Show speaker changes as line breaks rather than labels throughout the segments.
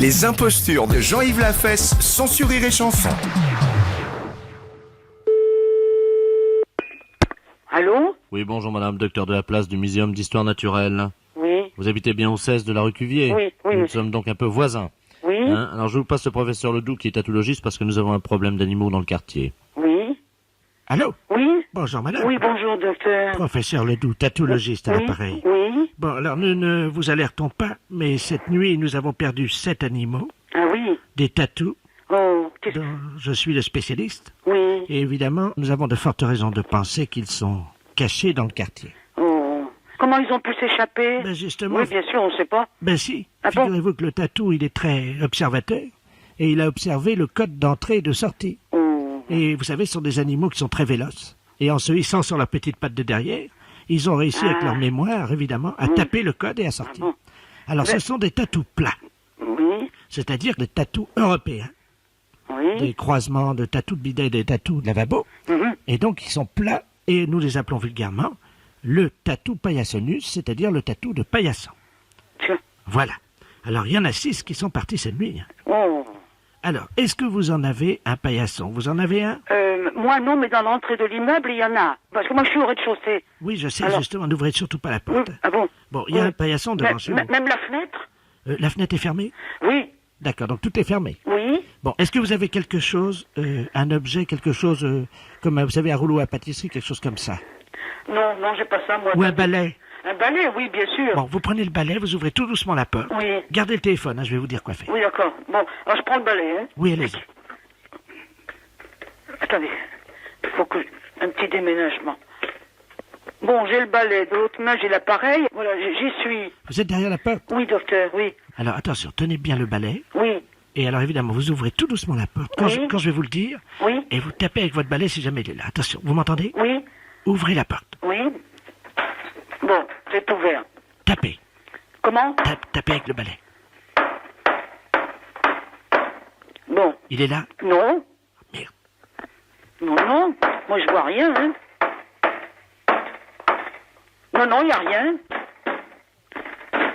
Les impostures de Jean-Yves Lafesse sont sur Rire et Chanson.
Allô?
Oui, bonjour madame, docteur de la place du Muséum d'Histoire Naturelle.
Oui.
Vous habitez bien au 16 de la rue Cuvier?
Oui, oui,
Nous
monsieur.
sommes donc un peu voisins.
Oui.
Hein, alors je vous passe le professeur Ledoux qui est tatologiste parce que nous avons un problème d'animaux dans le quartier.
Oui.
Allô?
Oui.
Bonjour madame.
Oui, bonjour, docteur.
Professeur Ledoux, tatologiste à
Oui.
l'appareil.
Oui.
Bon, alors nous ne vous alertons pas, mais cette nuit, nous avons perdu 7 animaux,
Ah oui.
des tatous,
Oh,
dont je suis le spécialiste.
Oui.
Et évidemment, nous avons de fortes raisons de penser qu'ils sont cachés dans le quartier.
Oh. Comment ils ont pu s'échapper?
Ben justement,
Oui, bien sûr, on ne sait pas.
ben si,
Ah bon?
figurez-vous que le tatou, il est très observateur, et il a observé le code d'entrée et de sortie.
Oh.
Et vous savez, ce sont des animaux qui sont très véloces. Et en se hissant sur leurs petites pattes de derrière, ils ont réussi avec leur mémoire, évidemment, à taper le code et à sortir.
bon.
Alors, ce sont des tatous plats,
Oui.
c'est-à-dire des tatous européens,
Oui.
des croisements de tatous de bidet et des tatous de lavabo.
Mhm.
Et donc, ils sont plats, et nous les appelons vulgairement le tatou paillassonus, c'est-à-dire le tatou de paillasson.
Tiens.
Voilà. Alors, il y en a 6 qui sont partis cette nuit.
Oh.
Alors, est-ce que vous en avez un paillasson? Vous en avez un?
Moi, non, mais dans l'entrée de l'immeuble, il y en a. Parce que moi, je suis au rez-de-chaussée.
Oui, je sais,
Alors-
justement, n'ouvrez surtout pas la
Oui.
porte.
Ah bon?
Bon, il y a
Oui.
un paillasson devant chez vous.
Même la fenêtre?
La fenêtre est fermée?
Oui.
D'accord, donc tout est fermé.
Oui.
Bon, est-ce que vous avez quelque chose, un objet, quelque chose, comme, vous savez, un rouleau à pâtisserie, quelque chose comme ça?
Non, non, j'ai pas ça, moi.
Ou un balai?
Un balai, oui, bien sûr.
Bon, vous prenez le balai, vous ouvrez tout doucement la porte.
Oui.
Gardez le téléphone, hein, je vais vous dire quoi faire.
Oui, d'accord. Bon, alors je prends le balai, hein.
Oui, allez-y.
Attendez, il faut que... Un petit déménagement. Bon, j'ai le balai, de l'autre main, j'ai l'appareil. Voilà, j'y suis.
Vous êtes derrière la porte?
Oui, docteur, oui.
Alors, attention, tenez bien le balai.
Oui,
Et alors, évidemment, vous ouvrez tout doucement la porte, quand,
Oui.
quand je vais vous le dire.
oui,
Et vous tapez avec votre balai si jamais il est là. Attention, vous m'entendez?
oui,
Ouvrez la porte.
oui. Bon, c'est ouvert.
Tapez.
Comment?
Tapez avec le balai.
Bon,
Il est là?
non.
Merde.
Non, non. Moi, je vois rien, hein. Non, non, il n'y a rien.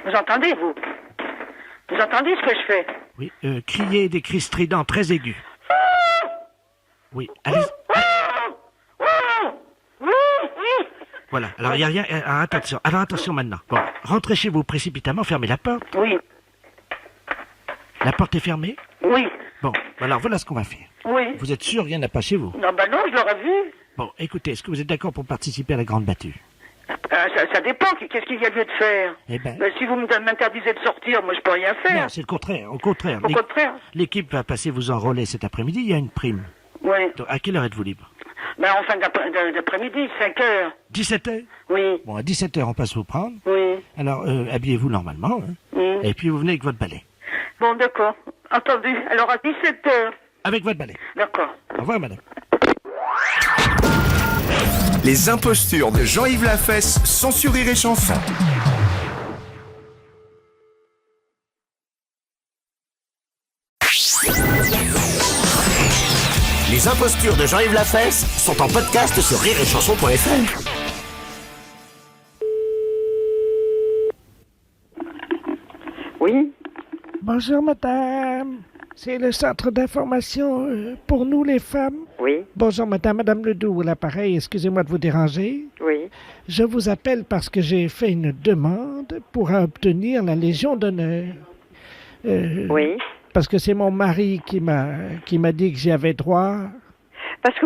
Vous entendez, vous? Vous entendez ce que je fais?
Oui, criez des cris stridents très aigus. Oui, allez. Voilà, alors il n'y a rien. Alors attention maintenant. Bon, rentrez chez vous précipitamment, fermez la porte.
Oui,
La porte est fermée?
oui,
Bon, alors voilà ce qu'on va faire.
oui.
Vous êtes sûr, rien n'a pas chez vous?
Non, ben non, je l'aurais vu.
Bon, écoutez, est-ce que vous êtes d'accord pour participer à la grande battue?
Ça dépend. Qu'est-ce qu'il y a lieu de faire?
Eh ben,
Si vous m'interdisez de sortir, moi, je peux rien faire.
non, c'est le contraire. Au contraire,
Au contraire.
l'équipe va passer vous enrôler cet après-midi, il y a une prime.
Oui.
Donc, à quelle heure êtes-vous libre?
Ben, en fin d'après-midi, 5 heures.
17h?
Oui,
Bon, à 17h, on passe vous prendre.
oui,
Alors, habillez-vous normalement, hein,
oui.
et puis vous venez avec votre balai.
Bon, d'accord. Entendu. Alors, à 17 heures.
Avec votre balai.
D'accord.
Au revoir, madame.
Les impostures de Jean-Yves Lafesse sont sur Rire et Chanson.
Les impostures de Jean-Yves Lafesse sont en podcast sur rireetchanson.fr.
Oui,
Bonjour, madame. C'est le centre d'information pour nous, les femmes.
oui,
Bonjour, madame Ledoux, à l'appareil. Excusez-moi de vous déranger.
oui.
Je vous appelle parce que j'ai fait une demande pour obtenir la Légion d'honneur.
Oui.
Parce que c'est mon mari qui m'a dit que j'y avais droit.
Parce que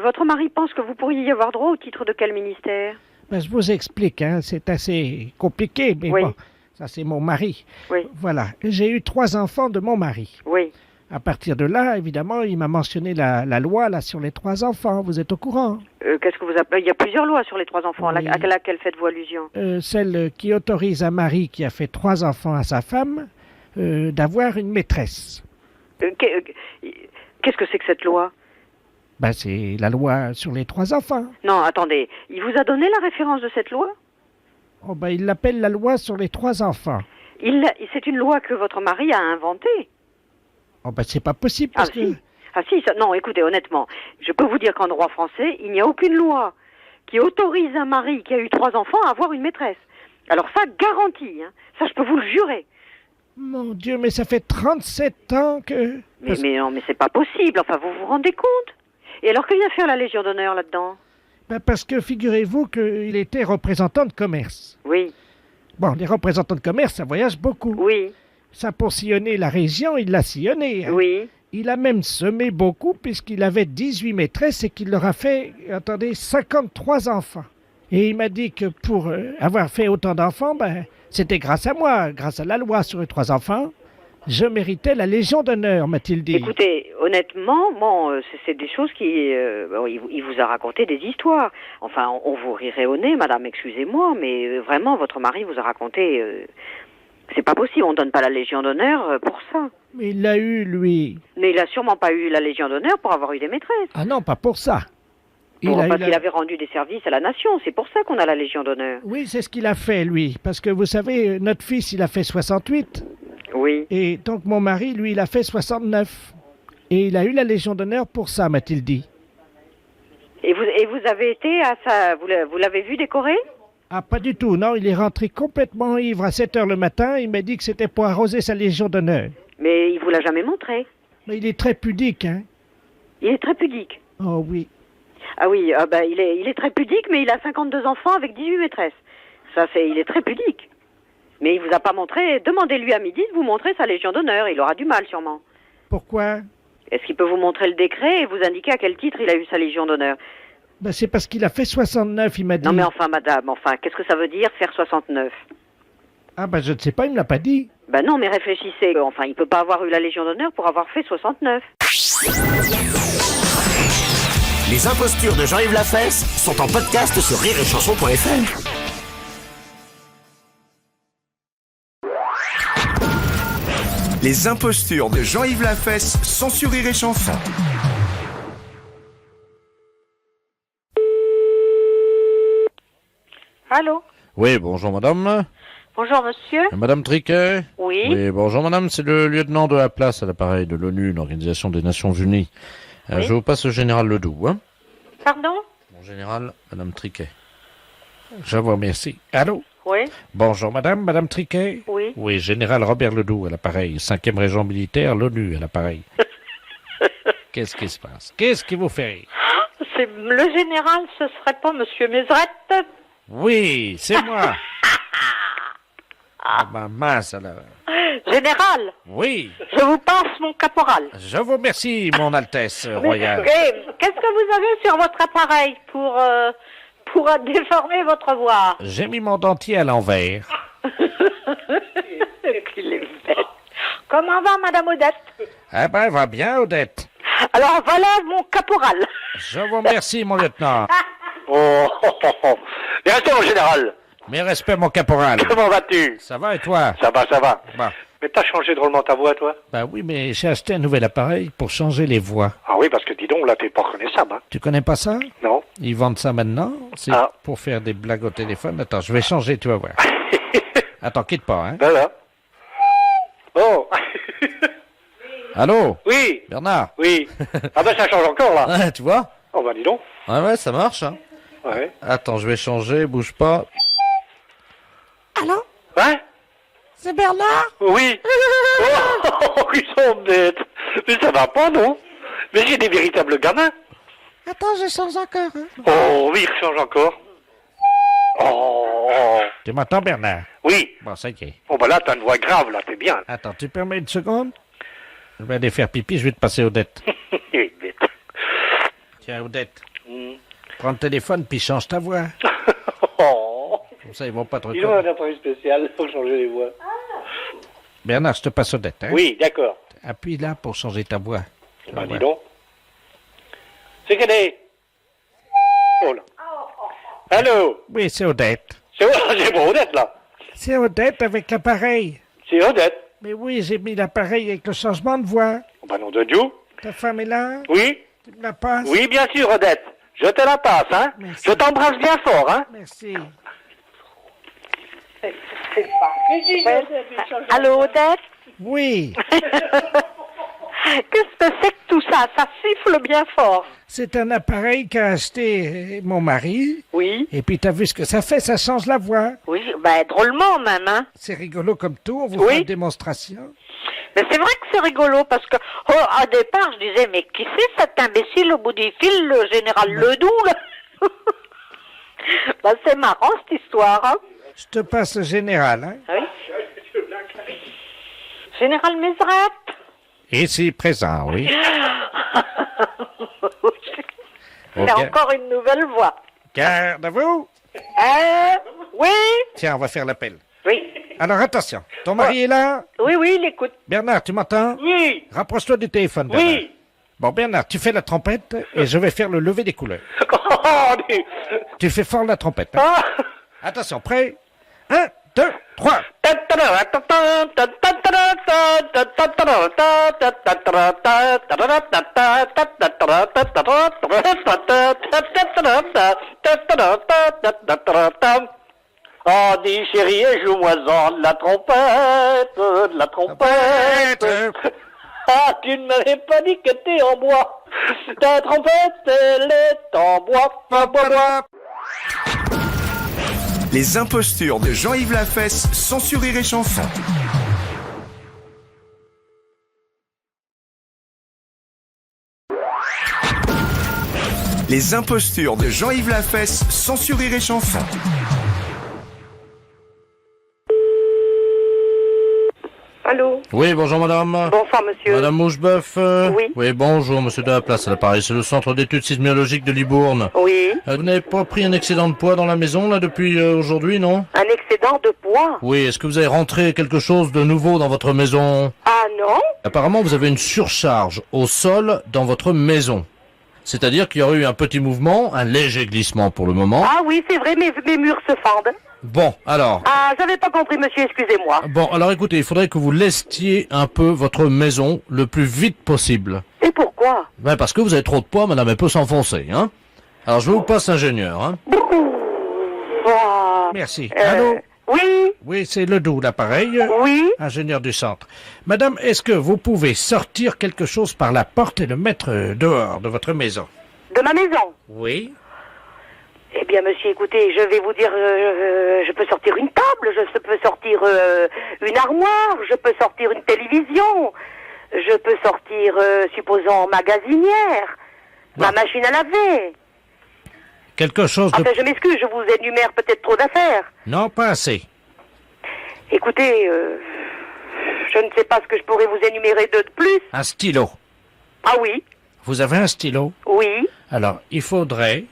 votre mari pense que vous pourriez y avoir droit au titre de quel ministère?
Ben, je vous explique, hein, c'est assez compliqué, mais
Oui.
bon, ça c'est mon mari.
Oui,
Voilà, j'ai eu 3 enfants de mon mari.
oui.
À partir de là, évidemment, il m'a mentionné la loi là sur les 3 enfants, vous êtes au courant?
Qu'est-ce que vous appelez? Il y a plusieurs lois sur les 3 enfants.
Oui.
À laquelle faites-vous allusion?
Celle qui autorise un mari qui a fait 3 enfants à sa femme d'avoir une maîtresse.
Qu'est-ce que c'est que cette loi?
Ben, c'est la loi sur les 3 enfants.
Non, attendez. Il vous a donné la référence de cette loi?
Oh, ben, il l'appelle la loi sur les 3 enfants.
C'est une loi que votre mari a inventée.
Oh, ben, c'est pas possible parce que...
Si. Ah si, non, écoutez, honnêtement, je peux vous dire qu'en droit français, il n'y a aucune loi qui autorise un mari qui a eu 3 enfants à avoir une maîtresse. Alors ça, garantie, hein. Ça, je peux vous le jurer.
Mon Dieu, mais ça fait 37 ans que...
Mais non, mais c'est pas possible. Enfin, vous vous rendez compte? Et alors, que vient faire la Légion d'honneur là-dedans?
Parce que figurez-vous qu'il était représentant de commerce.
Oui,
Bon, les représentants de commerce, ça voyage beaucoup.
oui,
Ça, pour sillonner la région, il l'a sillonné. Hein.
oui.
Il a même semé beaucoup puisqu'il avait 18 maîtresses et qu'il leur a fait, attendez, 53 enfants. Et il m'a dit que pour avoir fait autant d'enfants, c'était grâce à moi, grâce à la loi sur les 3 enfants. Je méritais la Légion d'honneur, m'a-t-il dit.
Écoutez, honnêtement, bon, c'est des choses qui... bon, il vous a raconté des histoires. Enfin, on vous rirait au nez, madame, excusez-moi, mais vraiment, votre mari vous a raconté... c'est pas possible, on donne pas la Légion d'honneur pour ça.
Mais il l'a eu, lui.
Mais il a sûrement pas eu la Légion d'honneur pour avoir eu des maîtresses.
Ah non, pas pour ça.
Parce qu'il avait rendu des services à la nation, c'est pour ça qu'on a la Légion d'honneur.
Oui, c'est ce qu'il a fait, lui. Parce que vous savez, notre fils, il a fait 68.
Oui.
Et donc mon mari, lui, il a fait 69. Et il a eu la Légion d'honneur pour ça, m'a-t-il dit.
Et vous avez été à ça, vous l'avez vu décorer?
Ah, pas du tout, non. Il est rentré complètement ivre à 7 heures le matin. Il m'a dit que c'était pour arroser sa Légion d'honneur.
Mais il vous l'a jamais montré.
Mais il est très pudique, hein.
Il est très pudique.
Oh oui.
Ah oui, il est très pudique, mais il a 52 enfants avec 18 maîtresses. Il est très pudique. Mais il vous a pas montré. Demandez-lui à midi de vous montrer sa Légion d'honneur. Il aura du mal, sûrement.
Pourquoi?
Est-ce qu'il peut vous montrer le décret et vous indiquer à quel titre il a eu sa Légion d'honneur?
C'est parce qu'il a fait 69, il m'a dit.
Non mais enfin, madame, qu'est-ce que ça veut dire faire 69?
Ah je ne sais pas, il me l'a pas dit.
Non, mais réfléchissez. Enfin, il peut pas avoir eu la Légion d'honneur pour avoir fait 69.
Les impostures de Jean-Yves Lafesse sont en podcast sur rireetchanson.fr.
Les impostures de Jean-Yves Lafesse sont sur Rire et Chanson.
Allô?
Oui, bonjour madame.
Bonjour monsieur.
Madame Triquet?
Oui.
Oui, bonjour madame, c'est le lieutenant de la place à l'appareil de l'ONU, l'Organisation des Nations Unies.
Oui.
Je vous passe le général Ledoux, hein.
Pardon?
Mon général, madame Triquet. Je vous remercie. Allô?
Oui.
Bonjour madame Triquet?
Oui.
Oui, général Robert Ledoux à l'appareil, 5e région militaire, l'ONU à l'appareil. Qu'est-ce qui se passe? Qu'est-ce qui vous fait rire?
C'est le général, ce serait pas monsieur Mézrette?
Oui, c'est moi. Ah mince alors.
Général,
Oui,
je vous passe mon caporal.
je vous remercie, mon Altesse royale.
Qu'est-ce que vous avez sur votre appareil pour déformer votre voix?
J'ai mis mon dentier à l'envers.
Qu'il est bête. Comment va madame Odette?
Eh ben, va bien, Odette.
Alors voilà mon caporal.
Je vous remercie, mon lieutenant.
Oh. Mais restez mon général.
Mes respects, mon caporal.
Comment vas-tu?
Ça va et toi?
Ça va.
Bah.
Mais t'as changé drôlement ta voix, toi?
Bah oui, mais j'ai acheté un nouvel appareil pour changer les voix.
Ah oui, parce que dis donc, là, t'es pas reconnaissable, hein?
Tu connais pas ça?
Non?
Ils vendent ça maintenant. C'est
Ah.
pour faire des blagues au téléphone. Attends, je vais changer, tu vas voir. Attends, quitte pas, hein.
Voilà. Oh.
Allô?
Oui.
Bernard?
Oui. Ah ben, ça change encore, là.
Ouais, tu vois?
Oh ben, dis donc.
Ouais, ça marche, hein.
Ouais.
Attends, je vais changer, bouge pas.
Allô?
Hein?
C'est Bernard?
Oui. Oh, ils sont bêtes. Mais ça va pas, non? Mais j'ai des véritables gamins.
Attends, je change encore. Hein.
Oh, oui, ils changent encore. Oh.
Tu m'entends, Bernard?
Oui.
Bon, ça y est.
Oh ben là, t'as une voix grave, là, t'es bien.
Attends, tu permets une seconde? Je vais aller faire pipi, je vais te passer Odette.
Bête.
Tiens, Odette, prends le téléphone puis change ta voix.
Oh.
Comme ça, ils vont pas te
Ils ont un
reconnaître.
appareil spécial pour changer les voix.
Bernard, je te passe Odette, hein?
Oui, d'accord.
Appuie là pour changer ta voix. Tu vas
Bah, dis
voir.
donc. C'est qu'elle est. Oh là. Allô?
Oui, c'est Odette.
C'est bon, Odette, là.
C'est Odette avec l'appareil.
C'est Odette.
Mais oui, j'ai mis l'appareil avec le changement de voix.
Oh, bah, nom de Dieu.
Ta femme est là?
Oui?
Tu me la passes?
Oui, bien sûr, Odette. Je te la passe, hein.
Merci.
Je t'embrasse bien fort, hein.
Merci.
Allô Odette?
Oui.
Qu'est-ce que c'est que tout ça? Ça siffle bien fort.
C'est un appareil qu'a acheté mon mari.
Oui.
Et puis t'as vu ce que ça fait, ça change la voix.
Oui, ben drôlement même, hein.
C'est rigolo comme tout, on vous
Oui.
fait une démonstration.
Mais c'est vrai que c'est rigolo parce que au départ je disais mais qui c'est cet imbécile au bout du fil, le général Ledoux là? Ben, c'est marrant cette histoire, hein.
Je te passe le général, hein.
Oui. Général Mézeret.
Ici présent, oui.
C'est
Ok.
encore une nouvelle voix.
Garde à vous.
Oui.
Tiens, on va faire l'appel.
Oui.
Alors attention, ton mari est là?
Oui, oui, il écoute.
Bernard, tu m'entends?
Oui.
Rapproche-toi du téléphone, Bernard.
Oui.
Bon, Bernard, tu fais la trompette et je vais faire le lever des couleurs.
Oh, dis-
Tu fais fort la trompette. Hein?
Ah.
Attention, prêt? 1, 2, 3.
Oh, dis chérie, joue-moi-en de la trompette, de la trompette. Ah, tu ne m'avais pas dit que t'es en bois. Ta trompette, elle est en bois.
Les impostures de Jean-Yves Lafesse, sans sur Rire et Chanson. Les impostures de Jean-Yves Lafesse, sans sur Rire et Chanson.
Allô?
Oui, bonjour madame.
Bonsoir, monsieur.
Madame Moucheboeuf.
Oui.
Oui, bonjour, monsieur de la place à l'appareil. C'est le centre d'études sismologiques de Libourne.
Oui.
Vous n'avez pas pris un excédent de poids dans la maison, là, depuis aujourd'hui, non?
Un excédent de poids?
Oui, est-ce que vous avez rentré quelque chose de nouveau dans votre maison?
Ah non?
Apparemment, vous avez une surcharge au sol dans votre maison. C'est-à-dire qu'il y aurait eu un petit mouvement, un léger glissement pour le moment.
Ah oui, c'est vrai, mes murs se fendent.
Bon, alors...
Ah, j'avais pas compris, monsieur, excusez-moi.
Bon, alors écoutez, il faudrait que vous lestiez un peu votre maison le plus vite possible.
Et pourquoi?
Ben parce que vous avez trop de poids, madame, elle peut s'enfoncer, hein. Alors je vous passe ingénieur, hein.
Ah,
Merci. Allô?
oui,
Oui, c'est Ledoux, l'appareil.
oui.
Ingénieur du centre. Madame, est-ce que vous pouvez sortir quelque chose par la porte et le mettre dehors de votre maison?
De ma maison?
Oui.
Eh bien, monsieur, écoutez, je vais vous dire, je peux sortir une table, je peux sortir une armoire, je peux sortir une télévision, je peux sortir, supposons, magasinière, ma machine à laver.
Quelque chose de...
Enfin, je m'excuse, je vous énumère peut-être trop d'affaires.
Non, pas assez.
Écoutez, je ne sais pas ce que je pourrais vous énumérer de plus.
Un stylo.
Ah oui,
Vous avez un stylo?
oui,
Alors, il faudrait,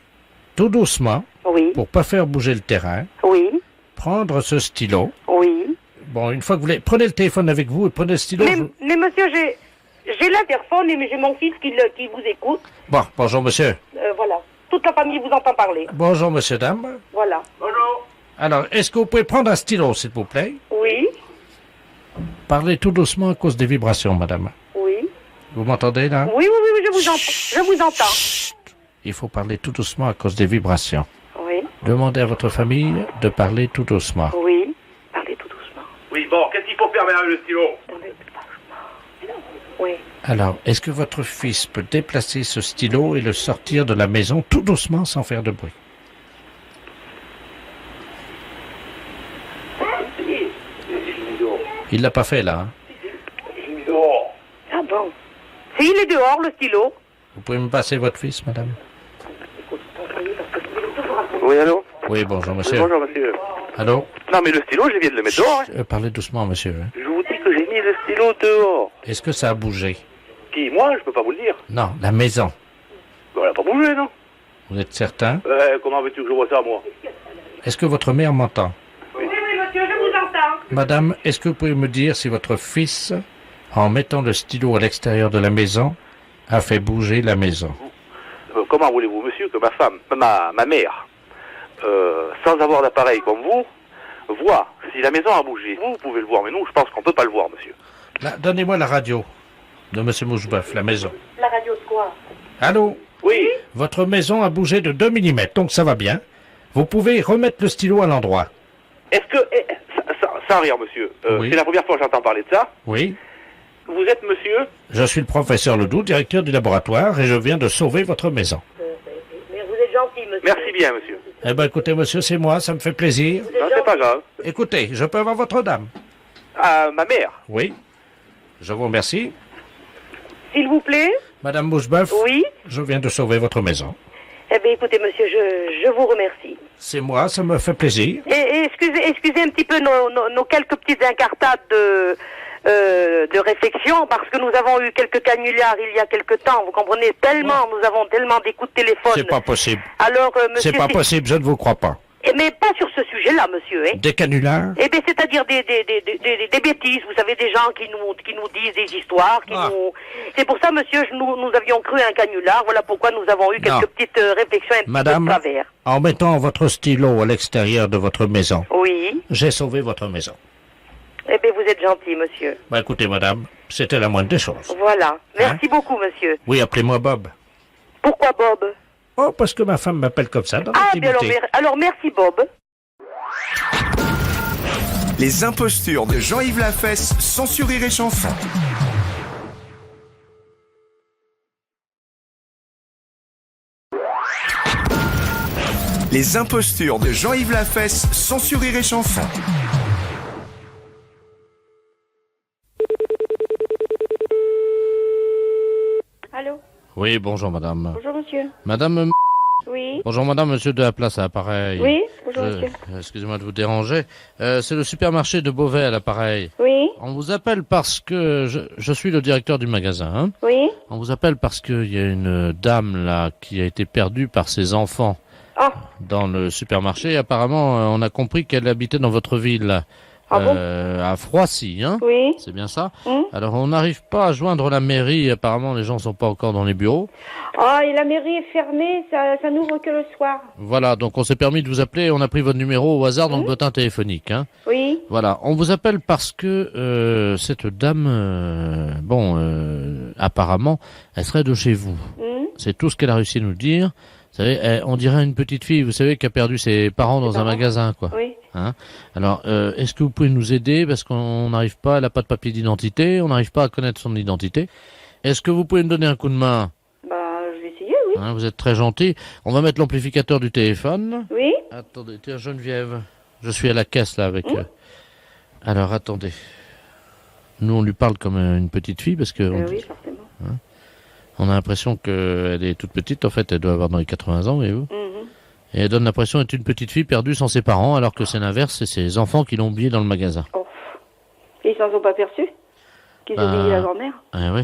tout doucement,
oui,
pour pas faire bouger le terrain,
oui,
prendre ce stylo.
oui.
Bon, une fois que vous l'avez... Prenez le téléphone avec vous et prenez le stylo.
Mais monsieur, j'ai l'interphone et j'ai mon fils qui vous écoute.
Bon, bonjour monsieur.
Voilà. Toute la famille vous entend parler.
Bonjour monsieur, dame.
Voilà.
Alors, est-ce que vous pouvez prendre un stylo, s'il vous plaît?
Oui,
Parlez tout doucement à cause des vibrations, madame.
oui.
Vous m'entendez, là?
Oui, je vous entends.
Il faut parler tout doucement à cause des vibrations.
Oui,
Demandez à votre famille de parler tout doucement.
oui. Parlez tout doucement.
Oui, bon, qu'est-ce qu'il faut faire avec le stylo?
Oui.
Alors, est-ce que votre fils peut déplacer ce stylo et le sortir de la maison tout doucement sans faire de bruit? Il l'a pas fait, là. Hein?
Ah bon. Si, il est dehors, le stylo.
Vous pouvez me passer votre fils, madame?
Oui, allô?
Oui, bonjour, monsieur.
Bonjour, monsieur.
Allô?
Non, mais le stylo, je viens de le mettre dehors. Hein.
Parlez doucement, monsieur. Hein.
Je vous dis que j'ai mis le stylo dehors.
Est-ce que ça a bougé?
Qui? Moi? Je peux pas vous le dire.
Non, la maison.
Bon, elle a pas bougé, non?
Vous êtes certain?
Comment veux-tu que je vois ça, moi?
Est-ce que votre mère m'entend?
Oui, monsieur, je vous entends.
Madame, est-ce que vous pouvez me dire si votre fils, en mettant le stylo à l'extérieur de la maison, a fait bouger la maison?
Comment voulez-vous, monsieur, que ma femme, ma mère, sans avoir d'appareil comme vous, voit si la maison a bougé? Vous pouvez le voir, mais nous, je pense qu'on peut pas le voir, monsieur.
Là, donnez-moi la radio de monsieur Moucheboeuf, la maison.
La radio de quoi?
Allô?
Oui.
Votre maison a bougé de 2 mm, donc ça va bien. Vous pouvez remettre le stylo à l'endroit.
Est-ce que... sans rire, monsieur.
Oui.
C'est la première fois que j'entends parler de ça.
Oui?
Vous êtes monsieur?
Je suis le professeur Ledoux, directeur du laboratoire, et je viens de sauver votre maison.
Mais vous êtes gentil, monsieur.
Merci bien, monsieur.
Eh ben, écoutez, monsieur, c'est moi, ça me fait plaisir.
Non, c'est pas grave.
Écoutez, je peux avoir votre dame?
Ah, ma mère.
Oui. Je vous remercie.
S'il vous plaît?
Madame Bouchebeuf,
Oui?
je viens de sauver votre maison.
Eh bien, écoutez, monsieur, je vous remercie.
C'est moi, ça me fait plaisir.
Et excusez un petit peu nos quelques petites incartades de réflexion, parce que nous avons eu quelques canulars il y a quelque temps, vous comprenez, nous avons tellement des coups de téléphone.
C'est pas possible.
Alors, monsieur...
C'est pas possible, je ne vous crois pas.
Mais pas sur ce sujet-là, monsieur, hein.
Des canulars?
Eh bien, c'est-à-dire des bêtises, vous savez, des gens qui nous disent des histoires, C'est pour ça, monsieur, nous avions cru un canular, voilà pourquoi nous avons eu quelques petites réflexions un petit peu de travers.
En mettant votre stylo à l'extérieur de votre maison,
Oui.
j'ai sauvé votre maison.
Eh bien, vous êtes gentil, monsieur.
Bah écoutez, madame, c'était la moindre des choses.
Voilà. Merci beaucoup, monsieur.
Oui, appelez-moi Bob.
Pourquoi Bob?
Oh, parce que ma femme m'appelle comme ça dans
bien
l'intimité.
alors merci, Bob.
Les impostures de Jean-Yves Lafesse, sans sourire et chanson. Les impostures de Jean-Yves Lafesse, sans sourire et chanson.
Allô?
Oui, bonjour madame.
Bonjour, monsieur.
Madame...
Oui.
Bonjour madame, monsieur de la place à l'appareil.
Oui, bonjour, monsieur.
Excusez-moi de vous déranger. C'est le supermarché de Beauvais à l'appareil.
Oui.
On vous appelle parce que... Je suis le directeur du magasin. Hein.
Oui.
On vous appelle parce qu'il y a une dame là qui a été perdue par ses enfants dans le supermarché. Apparemment, on a compris qu'elle habitait dans votre ville. À Froissy, hein?
Oui.
C'est bien ça? Alors, on n'arrive pas à joindre la mairie. Apparemment, les gens sont pas encore dans les bureaux.
Et la mairie est fermée, ça n'ouvre que le soir.
Voilà, donc on s'est permis de vous appeler. On a pris votre numéro au hasard dans le bottin téléphonique, hein?
Oui.
Voilà, on vous appelle parce que cette dame, apparemment, elle serait de chez vous. C'est tout ce qu'elle a réussi à nous dire. Vous savez, on dirait une petite fille, vous savez, qui a perdu ses parents dans un magasin, quoi.
Oui.
Hein? Alors, est-ce que vous pouvez nous aider parce qu'on n'arrive pas, elle n'a pas de papier d'identité, on n'arrive pas à connaître son identité. Est-ce que vous pouvez me donner un coup de main?
Je vais essayer, oui.
Hein, vous êtes très gentil. On va mettre l'amplificateur du téléphone.
Oui.
Attendez, tiens, Geneviève, je suis à la caisse là avec. Alors, attendez. Nous, on lui parle comme une petite fille parce que.
Oui, forcément.
Hein, on a l'impression qu'elle est toute petite. En fait, elle doit avoir dans les 80 ans, voyez-vous. Et elle donne l'impression d'être une petite fille perdue sans ses parents, alors que c'est l'inverse, c'est ses enfants qui l'ont oubliée dans le magasin.
Oh. Et ils s'en sont pas perçus? Qu'ils ont oublié la grand-mère?
Ah oui.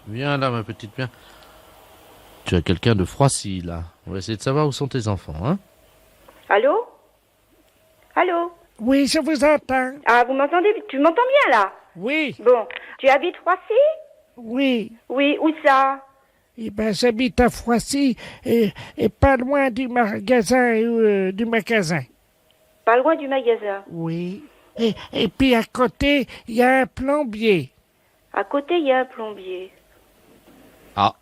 Viens là, ma petite, viens. Tu as quelqu'un de Froissy, là. On va essayer de savoir où sont tes enfants, hein?
Allô? Allô?
Oui, je vous entends.
Ah, vous m'entendez? Tu m'entends bien, là?
Oui,
Bon. Tu habites Froissy?
oui.
Oui, où ça?
Eh ben, j'habite à Froissy et pas loin du magasin.
Pas loin du magasin.
Oui. Et puis à côté, il y a un plombier.
À côté, il y a un plombier.
Ah.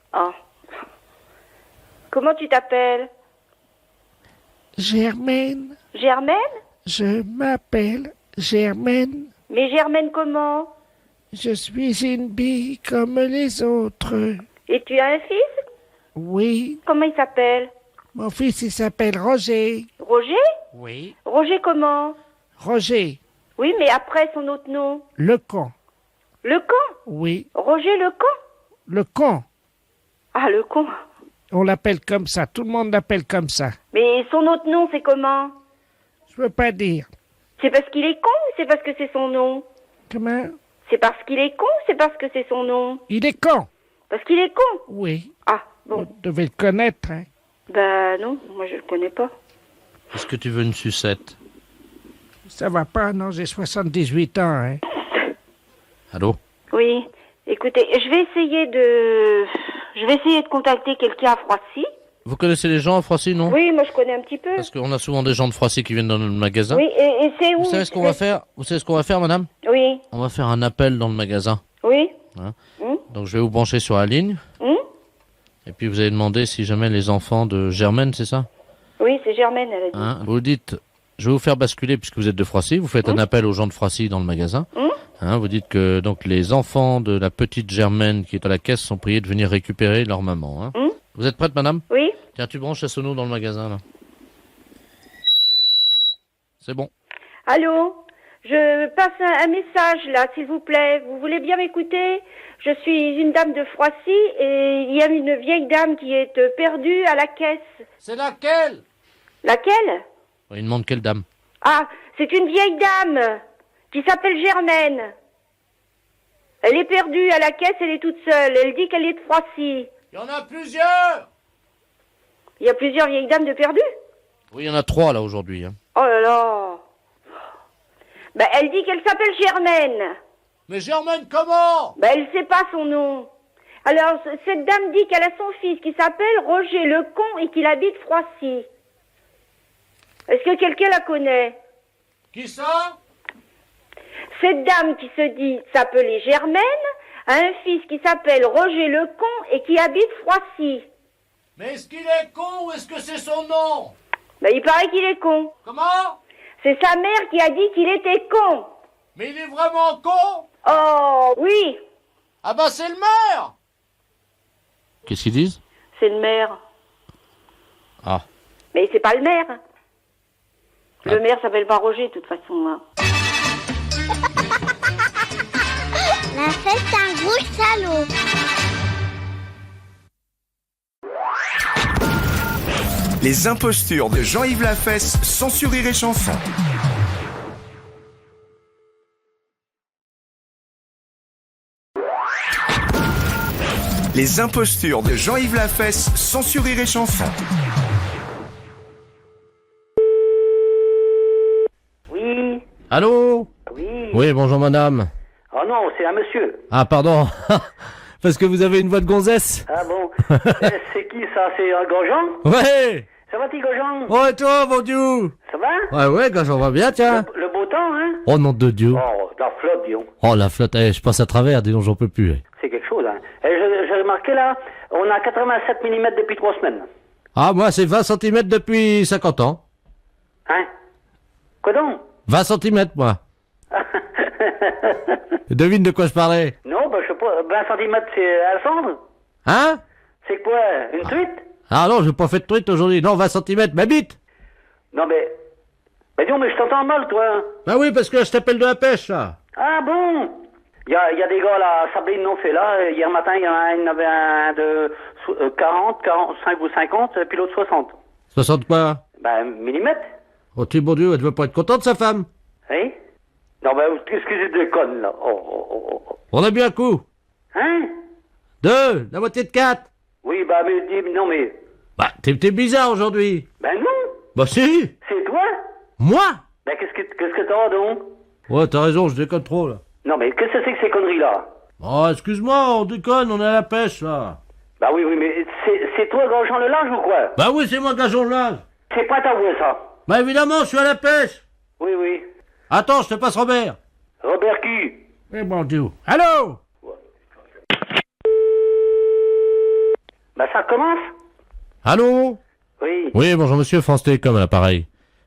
Comment tu t'appelles?
Germaine.
Germaine?
Je m'appelle Germaine.
Mais Germaine comment?
Je suis une bille comme les autres.
Et tu as un fils?
Oui.
Comment il s'appelle?
Mon fils, il s'appelle Roger.
Roger?
Oui.
Roger comment?
Roger.
Oui, mais après son autre nom.
Le con.
Le con?
Oui.
Roger le con?
Le con.
Ah, le con.
On l'appelle comme ça. Tout le monde l'appelle comme ça.
Mais son autre nom, c'est comment?
Je veux pas dire.
C'est parce qu'il est con ou c'est parce que c'est son nom?
Comment?
C'est parce qu'il est con ou c'est parce que c'est son nom?
Il est con.
Parce qu'il est con?
Oui.
Ah, bon.
Vous devez le connaître, hein.
Bah non, moi je le connais pas.
Est-ce que tu veux une sucette?
Ça va pas, non, j'ai 78 ans, hein.
Allô?
Oui, écoutez, je vais essayer de contacter quelqu'un à Froissy.
Vous connaissez les gens à Froissy, non?
Oui, moi je connais un petit peu.
Parce qu'on a souvent des gens de Froissy qui viennent dans le magasin.
Oui, et c'est où?
Vous savez ce qu'on va faire? Vous savez ce qu'on va faire, madame?
Oui.
On va faire un appel dans le magasin.
Oui.
Hein? Donc je vais vous brancher sur la ligne. Et puis vous allez demander si jamais les enfants de Germaine, c'est ça?
Oui, c'est Germaine, elle a dit.
Hein? Vous dites, je vais vous faire basculer puisque vous êtes de Froissy. Vous faites un appel aux gens de Froissy dans le magasin. Hein, vous dites que donc les enfants de la petite Germaine qui est à la caisse sont priés de venir récupérer leur maman. Hein. Vous êtes prête, madame?
Oui.
Tiens, tu branches la sono dans le magasin, là. C'est bon.
Allô? Je passe un message, là, s'il vous plaît. Vous voulez bien m'écouter? Je suis une dame de Froissy et il y a une vieille dame qui est perdue à la caisse.
C'est laquelle?
Laquelle?
Il demande quelle dame?
Ah, c'est une vieille dame qui s'appelle Germaine. Elle est perdue à la caisse, elle est toute seule. Elle dit qu'elle est de Froissy.
Il y en a plusieurs!
Il y a plusieurs vieilles dames de perdues?
Oui, il y en a 3, là, aujourd'hui. Hein.
Oh là là. Ben, elle dit qu'elle s'appelle Germaine.
Mais Germaine, comment?
Ben, elle sait pas son nom. Alors, cette dame dit qu'elle a son fils qui s'appelle Roger Lecon et qu'il habite Froissy. Est-ce que quelqu'un la connaît?
Qui ça?
Cette dame qui se dit s'appeler Germaine a un fils qui s'appelle Roger Lecon et qui habite Froissy.
Mais est-ce qu'il est con ou est-ce que c'est son nom?
Ben, il paraît qu'il est con.
Comment?
C'est sa mère qui a dit qu'il était con.
Mais il est vraiment con?
Oh, oui.
Ah bah c'est le maire! Qu'est-ce qu'ils disent?
C'est le maire.
Ah.
Mais c'est pas le maire. Le maire s'appelle pas Roger, de toute façon. Hein.
La fête un gros salaud.
Les impostures de Jean-Yves Lafesse sont sur Rire et Chanson. Les impostures de Jean-Yves Lafesse sont sur Rire et Chanson.
Oui.
Allô?
Oui.
Oui, bonjour madame.
Oh non, c'est un monsieur.
Ah pardon, parce que vous avez une voix de gonzesse.
Ah bon. C'est qui ça? C'est un Grosjean?
Ouais.
Ça va, petit Grosjean?
Oh et toi, mon Dieu?
Ça va?
Ouais, ouais, quand j'en vois bien, tiens.
Le beau temps, hein?
Oh nom de Dieu.
Oh, la flotte, disons.
Oh la flotte, je passe à travers, dis donc j'en peux plus.
C'est quelque chose, hein. Et j'ai remarqué là, on a 87 mm depuis 3 semaines.
Ah moi c'est 20 cm depuis 50 ans.
Hein? Quoi donc?
20 cm moi. Devine de quoi je parlais.
Non, bah je sais pas, 20 cm c'est Alexandre?
Hein?
C'est quoi? Une truite?
Ah non, j'ai pas fait de truite aujourd'hui. Non, 20 cm, ma bite.
Non mais... Mais dis, mais je t'entends mal, toi.
Bah oui, parce que je t'appelle de la pêche, là.
Ah bon? Il y a des gars là, Sabine non fait là, hier matin il y en avait un de 40, 45 ou 50, puis l'autre 60.
60 quoi?
Ben, millimètres.
Oh, tu bon Dieu, elle veut pas être contente, sa femme?
Hein? Non, ben, qu'est-ce que c'est de conne, là? Oh.
On a bien un coup.
Hein?
2, la moitié de 4.
Oui, bah, mais dis, non, mais...
Bah, t'es bizarre aujourd'hui.
Ben non!
Bah si.
C'est toi?
Moi?
Ben, qu'est-ce que t'as, donc?
Ouais, t'as raison, je déconne trop, là.
Non, mais qu'est-ce que c'est que ces conneries-là?
Oh, excuse-moi, on déconne, on est à la pêche, là.
Bah oui, mais c'est toi, Grosjean le Large, ou quoi?
Bah oui, c'est moi, gageons le linge.
C'est pas ta voix, ça.
Bah évidemment, je suis à la pêche.
Oui.
Attends, je te passe Robert.
Robert qui?
Eh bon Dieu. Allô?
Bah ça commence?
Allô?
Oui.
Oui, bonjour monsieur, France Télécom à l'appareil.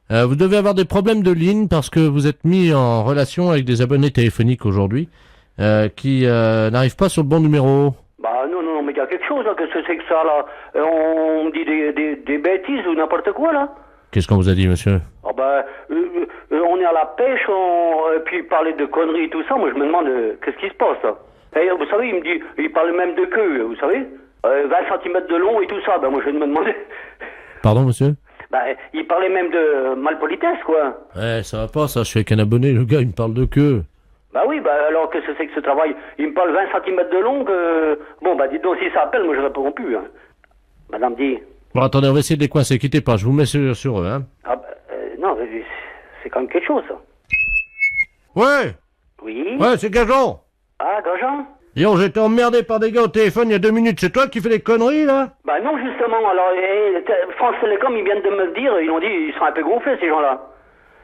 Vous devez avoir des problèmes de ligne parce que vous êtes mis en relation avec des abonnés téléphoniques aujourd'hui qui n'arrivent pas sur le bon numéro.
Bah non, mais il y a quelque chose, là. Qu'est-ce que c'est que ça, là? On me dit des bêtises ou n'importe quoi, là.
Qu'est-ce qu'on vous a dit, monsieur?
Ah bah, on est à la pêche, puis parler de conneries et tout ça, moi je me demande qu'est-ce qui se passe, là. Et, vous savez, il parle même de queue, vous savez, 20 cm de long et tout ça, bah moi je me demandais...
Pardon, monsieur?
Bah, il parlait même de malpolitesse, quoi.
Ouais, ça va pas, ça, je suis avec un abonné, le gars, il me parle de queue.
Bah oui, bah alors qu'est-ce que c'est que ce travail? Il me parle 20 cm de long, bon, bah dites donc, si ça appelle, moi je réponds plus, hein. Madame dit...
Bon, attendez, on va essayer de les coincer, quittez pas, je vous mets sur eux, hein.
Ah bah, non, c'est quand même quelque chose, ça.
Ouais!
Oui?
Ouais, c'est Gageon!
Ah, Grosjean?
Yo, j'étais emmerdé par des gars au téléphone il y a 2 minutes, c'est toi qui fais des conneries, là?
Bah non, justement, alors, France Télécom, ils viennent de me le dire, ils ont dit, ils sont un peu gonflés, ces gens-là.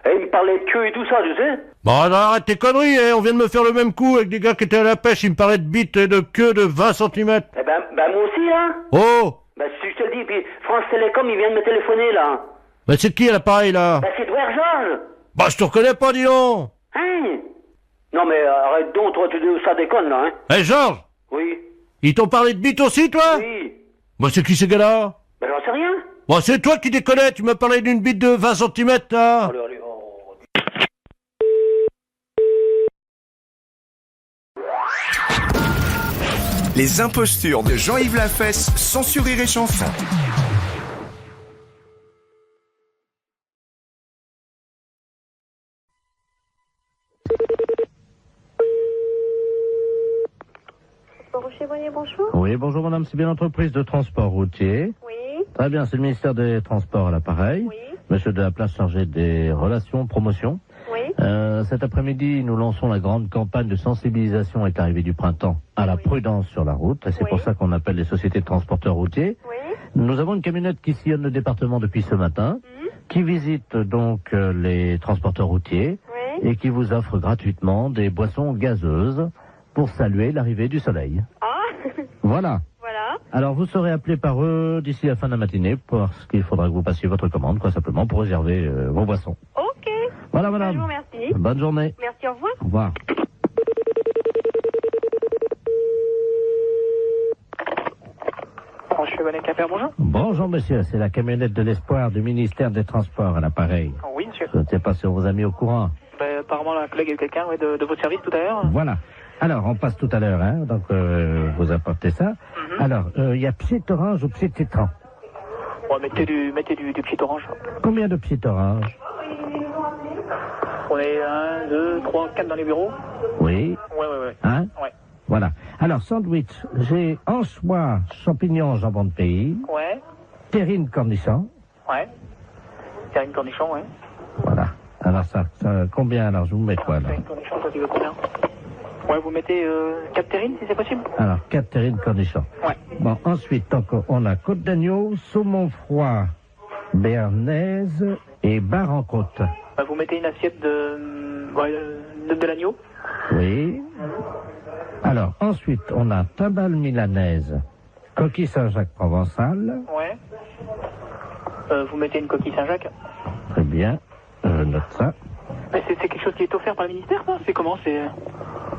Et ils me parlaient de queue et tout ça, tu sais.
Bon, alors arrête tes conneries, hein. On vient de me faire le même coup avec des gars qui étaient à la pêche, ils me parlaient de bites et de queue de 20 cm.
Eh ben moi aussi, là.
Oh!
Bah si je te le dis, puis France Télécom, ils viennent me téléphoner, là.
Bah c'est qui à l'appareil, là?
Bah c'est Edouard Georges.
Bah je te reconnais pas, dis donc!
Hein? Non mais arrête donc, toi, ça déconne là, hein.
Hé, Georges!
Oui.
Ils t'ont parlé de bite aussi, toi?
Oui.
Bah, c'est qui ces gars-là?
Ben j'en sais rien.
Bah, c'est toi qui déconnais, tu m'as parlé d'une bite de 20 cm, là.
Allez, allez, oh.
Les impostures de Jean-Yves Lafesse, sans sur Rire et Chanson.
Bonjour.
Oui, bonjour madame, c'est bien l'entreprise de transport routier.
Oui,
Très bien, c'est le ministère des Transports à l'appareil.
oui,
Monsieur de la Place chargé des relations, promotion.
oui.
Cet après-midi, nous lançons la grande campagne de sensibilisation avec l'arrivée du printemps à la prudence sur la route. Et c'est
Oui.
pour ça qu'on appelle les sociétés de transporteurs routiers.
Oui.
Nous avons une camionnette qui sillonne le département depuis ce matin, qui visite donc les transporteurs routiers
Oui.
et qui vous offre gratuitement des boissons gazeuses pour saluer l'arrivée du soleil.
Ah,
Voilà.
voilà.
Alors vous serez appelé par eux d'ici la fin de la matinée parce qu'il faudra que vous passiez votre commande, quoi, simplement pour réserver vos boissons.
Ok.
Voilà,
Je vous
madame.
remercie.
Bonne journée.
Merci, au revoir.
Au revoir.
Bonjour.
Bonjour, monsieur. C'est la camionnette de l'espoir du ministère des Transports à l'appareil.
Oui, monsieur.
Je ne sais pas si on vous a mis au courant.
Ben, apparemment, la collègue a eu quelqu'un de votre service tout à l'heure.
Voilà. Alors, on passe tout à l'heure, hein. Donc, vous apportez ça. Alors, il y a Psy Orange ou Psy Citron.
Ouais, mettez du petit orange.
Combien de Psy Orange?
On est 1, 2, 3, 4 dans les bureaux.
Oui.
Ouais.
Hein?
Ouais.
Voilà. Alors, sandwich, j'ai anchois, champignons, jambon de pays,
Ouais.
terrine cornichon.
Ouais. Terrine cornichon, ouais.
Voilà. Alors, ça combien, alors, je vous mets quoi, là?
Terrine cornichon, toi, tu veux combien? Ouais, vous mettez 4 terrines, si c'est possible.
Alors, 4 terrines cornichons.
Ouais.
Bon, ensuite, donc, on a côte d'agneau, saumon froid, béarnaise et bar en côte.
Bah, vous mettez une assiette de l'agneau.
Oui. Alors, ensuite, on a timbale milanaise, coquille Saint-Jacques provençal.
Ouais. Vous mettez une coquille Saint-Jacques.
Très bien. Je note ça.
Mais c'est quelque chose qui est offert par le ministère, ça? C'est comment? C'est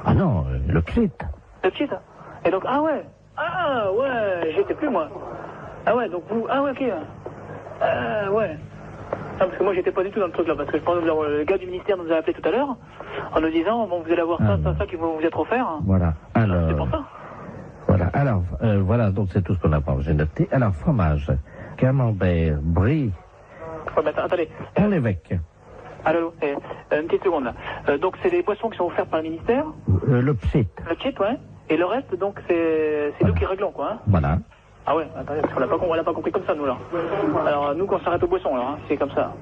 Ah non, le pchit.
le petit, ça? Et donc, ah ouais, j'y étais plus, moi. Ah ouais, donc vous, ah ouais, ok. Ouais. Non, parce que moi, j'étais pas du tout dans le truc, là, parce que je pense que le gars du ministère nous a appelé tout à l'heure, en nous disant, bon, vous allez avoir ça qui vous être offert.
Voilà. Alors,
C'est pour ça.
voilà. Alors, voilà, donc c'est tout ce qu'on a pas. J'ai noté. Alors, fromage, camembert, brie,
Ouais, mais attendez.
on l'évêque,
Allô, une petite seconde, là. Donc, c'est des boissons qui sont offertes par le ministère,
le pchit.
le kit, ouais. Et le reste, donc, c'est nous qui réglons, quoi, hein.
Voilà.
Ah ouais, attendez, parce qu'on l'a pas compris comme ça, nous, là. Alors, nous, quand on s'arrête aux boissons, là, hein, c'est comme ça.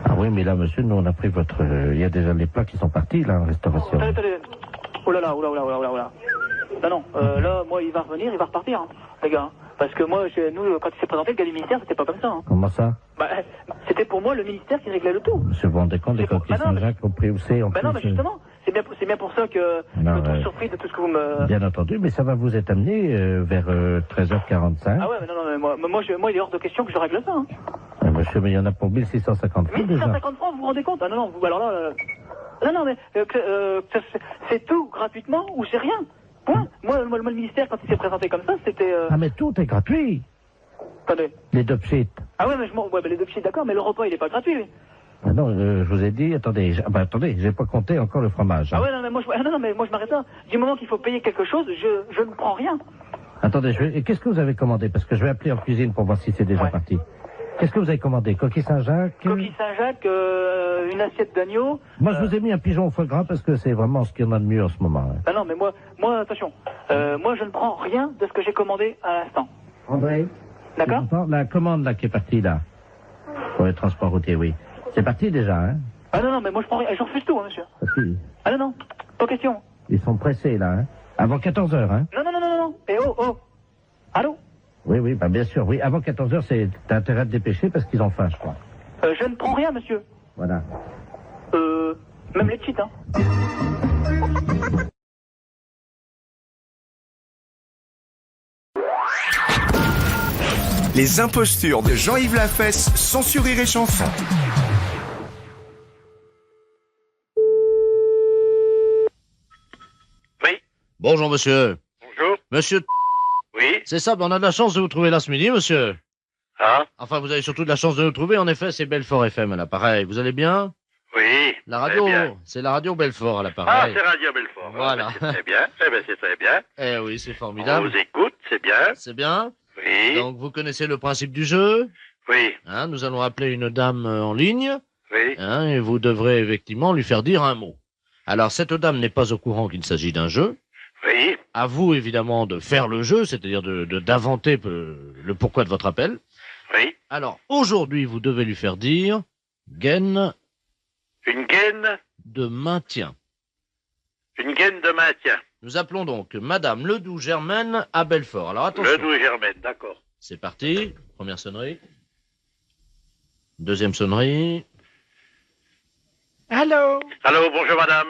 Ah oui, mais là, monsieur, nous, on a pris votre... Il y a déjà les plats qui sont partis, là, en restauration.
Attendez. Oh là là. Non, là, moi, il va revenir, il va repartir, hein, les gars. Hein. Parce que moi, nous, quand il s'est présenté, le gars du ministère, c'était pas comme ça. Hein.
Comment ça?
Bah, c'était pour moi le ministère qui réglait le tout.
Monsieur, vous vous rendez compte des
C'est pour-
coquilles
Bah non, mais-
Saint-Jacques au prix où c'est, en
Bah
plus
non, mais justement, c'est bien pour ça que je
Non,
me trouve
ouais.
surpris de tout ce que vous me...
Bien entendu, mais ça va vous être amené vers 13h45.
Ah ouais, mais non, mais moi, il est hors de question que je règle ça. Hein.
Monsieur, mais il y en a pour 1650 francs déjà.
1650 francs, vous vous rendez compte? Ah non, vous, alors là... Non, mais c'est tout gratuitement ou c'est rien. Point. Moi, le ministère, quand il s'est présenté comme ça, c'était...
Ah, mais tout est gratuit.
Attendez.
Les deux pchits.
Ah ouais, mais les deux petits, d'accord, mais le repas, il est pas gratuit, lui.
Ah non, je vous ai dit, attendez, j'ai pas compté encore le fromage. Hein.
Ah ouais, non, mais moi, je m'arrête là. Du moment qu'il faut payer quelque chose, je ne prends rien.
Attendez, et qu'est-ce que vous avez commandé? Parce que je vais appeler en cuisine pour voir si c'est déjà
Ouais.
parti. Qu'est-ce que vous avez commandé? Coquille Saint-Jacques?
Coquille Saint-Jacques, une assiette d'agneau.
Moi, je vous ai mis un pigeon au foie gras parce que c'est vraiment ce qu'il y en a de mieux en ce moment. Hein.
Ah non, mais moi, attention. Moi, je ne prends rien de ce que j'ai commandé à l'instant.
André?
D'accord?
La commande là qui est partie là, pour les transports routiers, oui. C'est parti déjà, hein?
Ah non, mais moi, je prends rien. Je refuse tout, hein, monsieur.
Parce qu'ils-
Ah non, pas question.
Ils sont pressés là, hein? Avant 14h, hein?
Non. Et oh. Allô?
Oui, bah bien sûr, oui. Avant 14h, t'as intérêt à te dépêcher parce qu'ils ont faim, je crois.
Je ne prends rien, monsieur.
Voilà.
Même les cheats, hein.
Les impostures de Jean-Yves Lafesse, sans sur Rire et Chanson.
Bonjour, monsieur.
Bonjour.
Monsieur,
Oui.
c'est ça, on a de la chance de vous trouver là ce midi, monsieur.
Ah.
Enfin, vous avez surtout de la chance de nous trouver. En effet, c'est Belfort FM à l'appareil. Vous allez bien?
Oui.
La radio,
très bien.
c'est la radio Belfort à
Ah,
l'appareil.
c'est Radio Belfort.
Voilà.
Ah, ben, c'est très bien. Eh ben, c'est très bien.
Eh oui, c'est
On
formidable.
vous écoute, c'est bien.
C'est bien.
Oui.
Donc, vous connaissez le principe du jeu.
Oui.
Hein, nous allons appeler une dame en ligne.
Oui.
Hein, et vous devrez effectivement lui faire dire un mot. Alors, cette dame n'est pas au courant qu'il s'agit d'un jeu.
Oui.
À vous, évidemment, de faire le jeu, c'est-à-dire d'inventer le pourquoi de votre appel.
Oui.
Alors, aujourd'hui, vous devez lui faire dire gaine
Une gaine.
de maintien.
Une gaine de maintien.
Nous appelons donc Madame Ledoux-Germaine à Belfort. Alors, attention.
Le doux Germaine, d'accord.
C'est parti. Première sonnerie. Deuxième sonnerie.
Allô?
Allô, bonjour madame.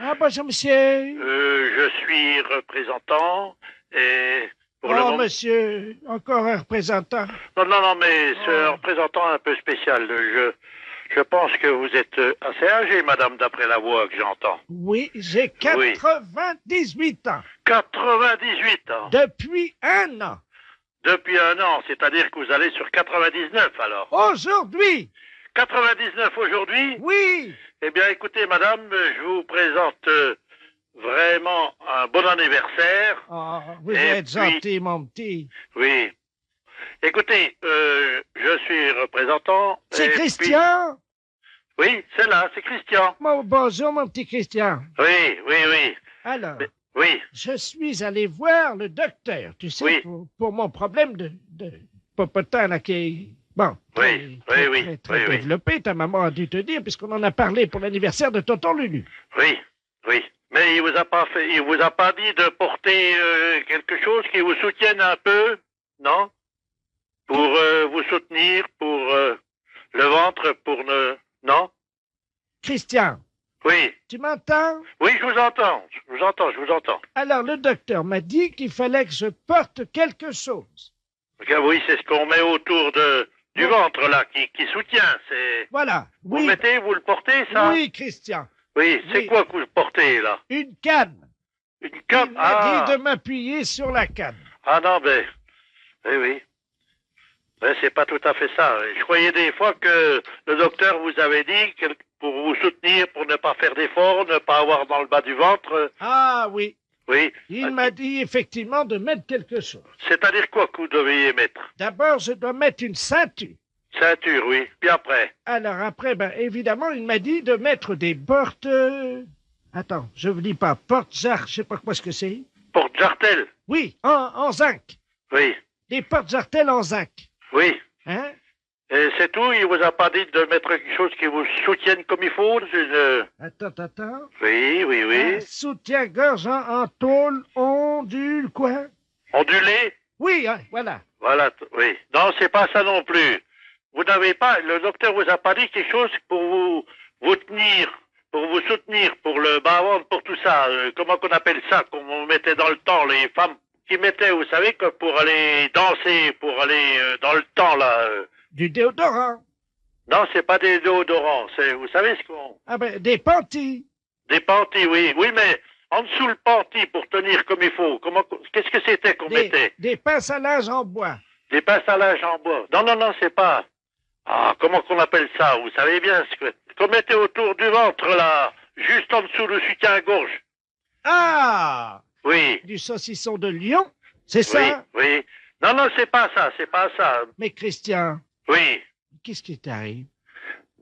Ah, bonjour, monsieur.
Je suis représentant et pour le
Oh,
moment...
monsieur, encore un représentant.
Non, mais c'est un représentant un peu spécial. Je pense que vous êtes assez âgée, madame, d'après la voix que j'entends.
Oui, j'ai 98 ans.
98 ans.
Depuis 1 an.
Depuis 1 an, c'est-à-dire que vous allez sur 99 alors.
Aujourd'hui.
99 aujourd'hui?
Oui.
Eh bien, écoutez, madame, je vous présente vraiment un bon anniversaire.
Oh, vous
Et
êtes
puis-
gentil, mon petit.
Oui. Écoutez, je suis représentant.
C'est
et
Christian?
puis- Oui, c'est là, c'est Christian.
Bonjour, mon petit Christian.
Oui.
Alors,
Oui,
je suis allé voir le docteur, tu sais,
Oui.
pour mon problème de popotin, là, qui est, bon,
Oui,
très,
oui,
très, très
oui, oui.
développé, ta maman a dû te dire, puisqu'on en a parlé pour l'anniversaire de tonton Lulu.
oui. Mais il vous a pas dit de porter quelque chose qui vous soutienne un peu, non? Pour vous soutenir, pour le ventre, pour ne... Non?
Christian,
Oui,
tu m'entends?
oui, je vous entends. Je vous entends.
Alors, le docteur m'a dit qu'il fallait que je porte quelque chose.
Oui, c'est ce qu'on met autour du ventre, là, qui soutient. C'est...
Voilà.
Vous
Oui,
le mettez, vous le portez, ça?
oui, Christian.
Oui, c'est
Oui.
quoi que vous portez, là?
Une canne.
Une
Il
canne?
m'a dit de m'appuyer sur la canne.
Ah non, ben... Oui. Ben, c'est pas tout à fait ça. Je croyais des fois que le docteur vous avait dit que pour vous soutenir, pour ne pas faire d'efforts, ne pas avoir dans le bas du ventre...
Ah oui,
Oui.
il m'a dit effectivement de mettre quelque chose.
C'est-à-dire quoi que vous deviez mettre?
D'abord, je dois mettre une ceinture.
Ceinture, oui. Puis après?
Alors après, ben, évidemment, il m'a dit de mettre des portes... Attends, je ne lis pas. Porte-jarre, je sais pas quoi ce que c'est.
Porte-jartel?
Oui, en zinc.
Oui.
Des portes-jartelles en zinc.
Oui.
Hein?
Et c'est tout? Il vous a pas dit de mettre quelque chose qui vous soutienne comme il faut?
Attends.
Oui.
Un soutien-gorge en tôle ondule, quoi?
Ondulé?
Oui, hein, voilà.
Voilà, oui. Non, c'est pas ça non plus. Vous n'avez pas, le docteur vous a pas dit quelque chose pour vous tenir, pour vous soutenir, pour le bas-ventre, pour tout ça. Comment qu'on appelle ça, qu'on mettait dans le temps, les femmes qui mettaient, vous savez, que pour aller danser, pour aller dans le temps, là.
Du déodorant.
Non, c'est pas des déodorants, c'est, vous savez ce qu'on...
Ah ben, des panties.
Des panties, oui. Oui, mais en dessous le panty pour tenir comme il faut. Qu'est-ce que c'était qu'on mettait?
Des pinces à linge en bois.
Des pinces à linge en bois. Non, c'est pas... Ah, comment qu'on appelle ça? Vous savez bien ce qu'on mettait autour du ventre, là, juste en dessous le soutien-gorge.
Ah!
Oui.
Du saucisson de lion, c'est ça?
Oui. Non, c'est pas ça.
Mais Christian,
Oui.
qu'est-ce qui t'arrive?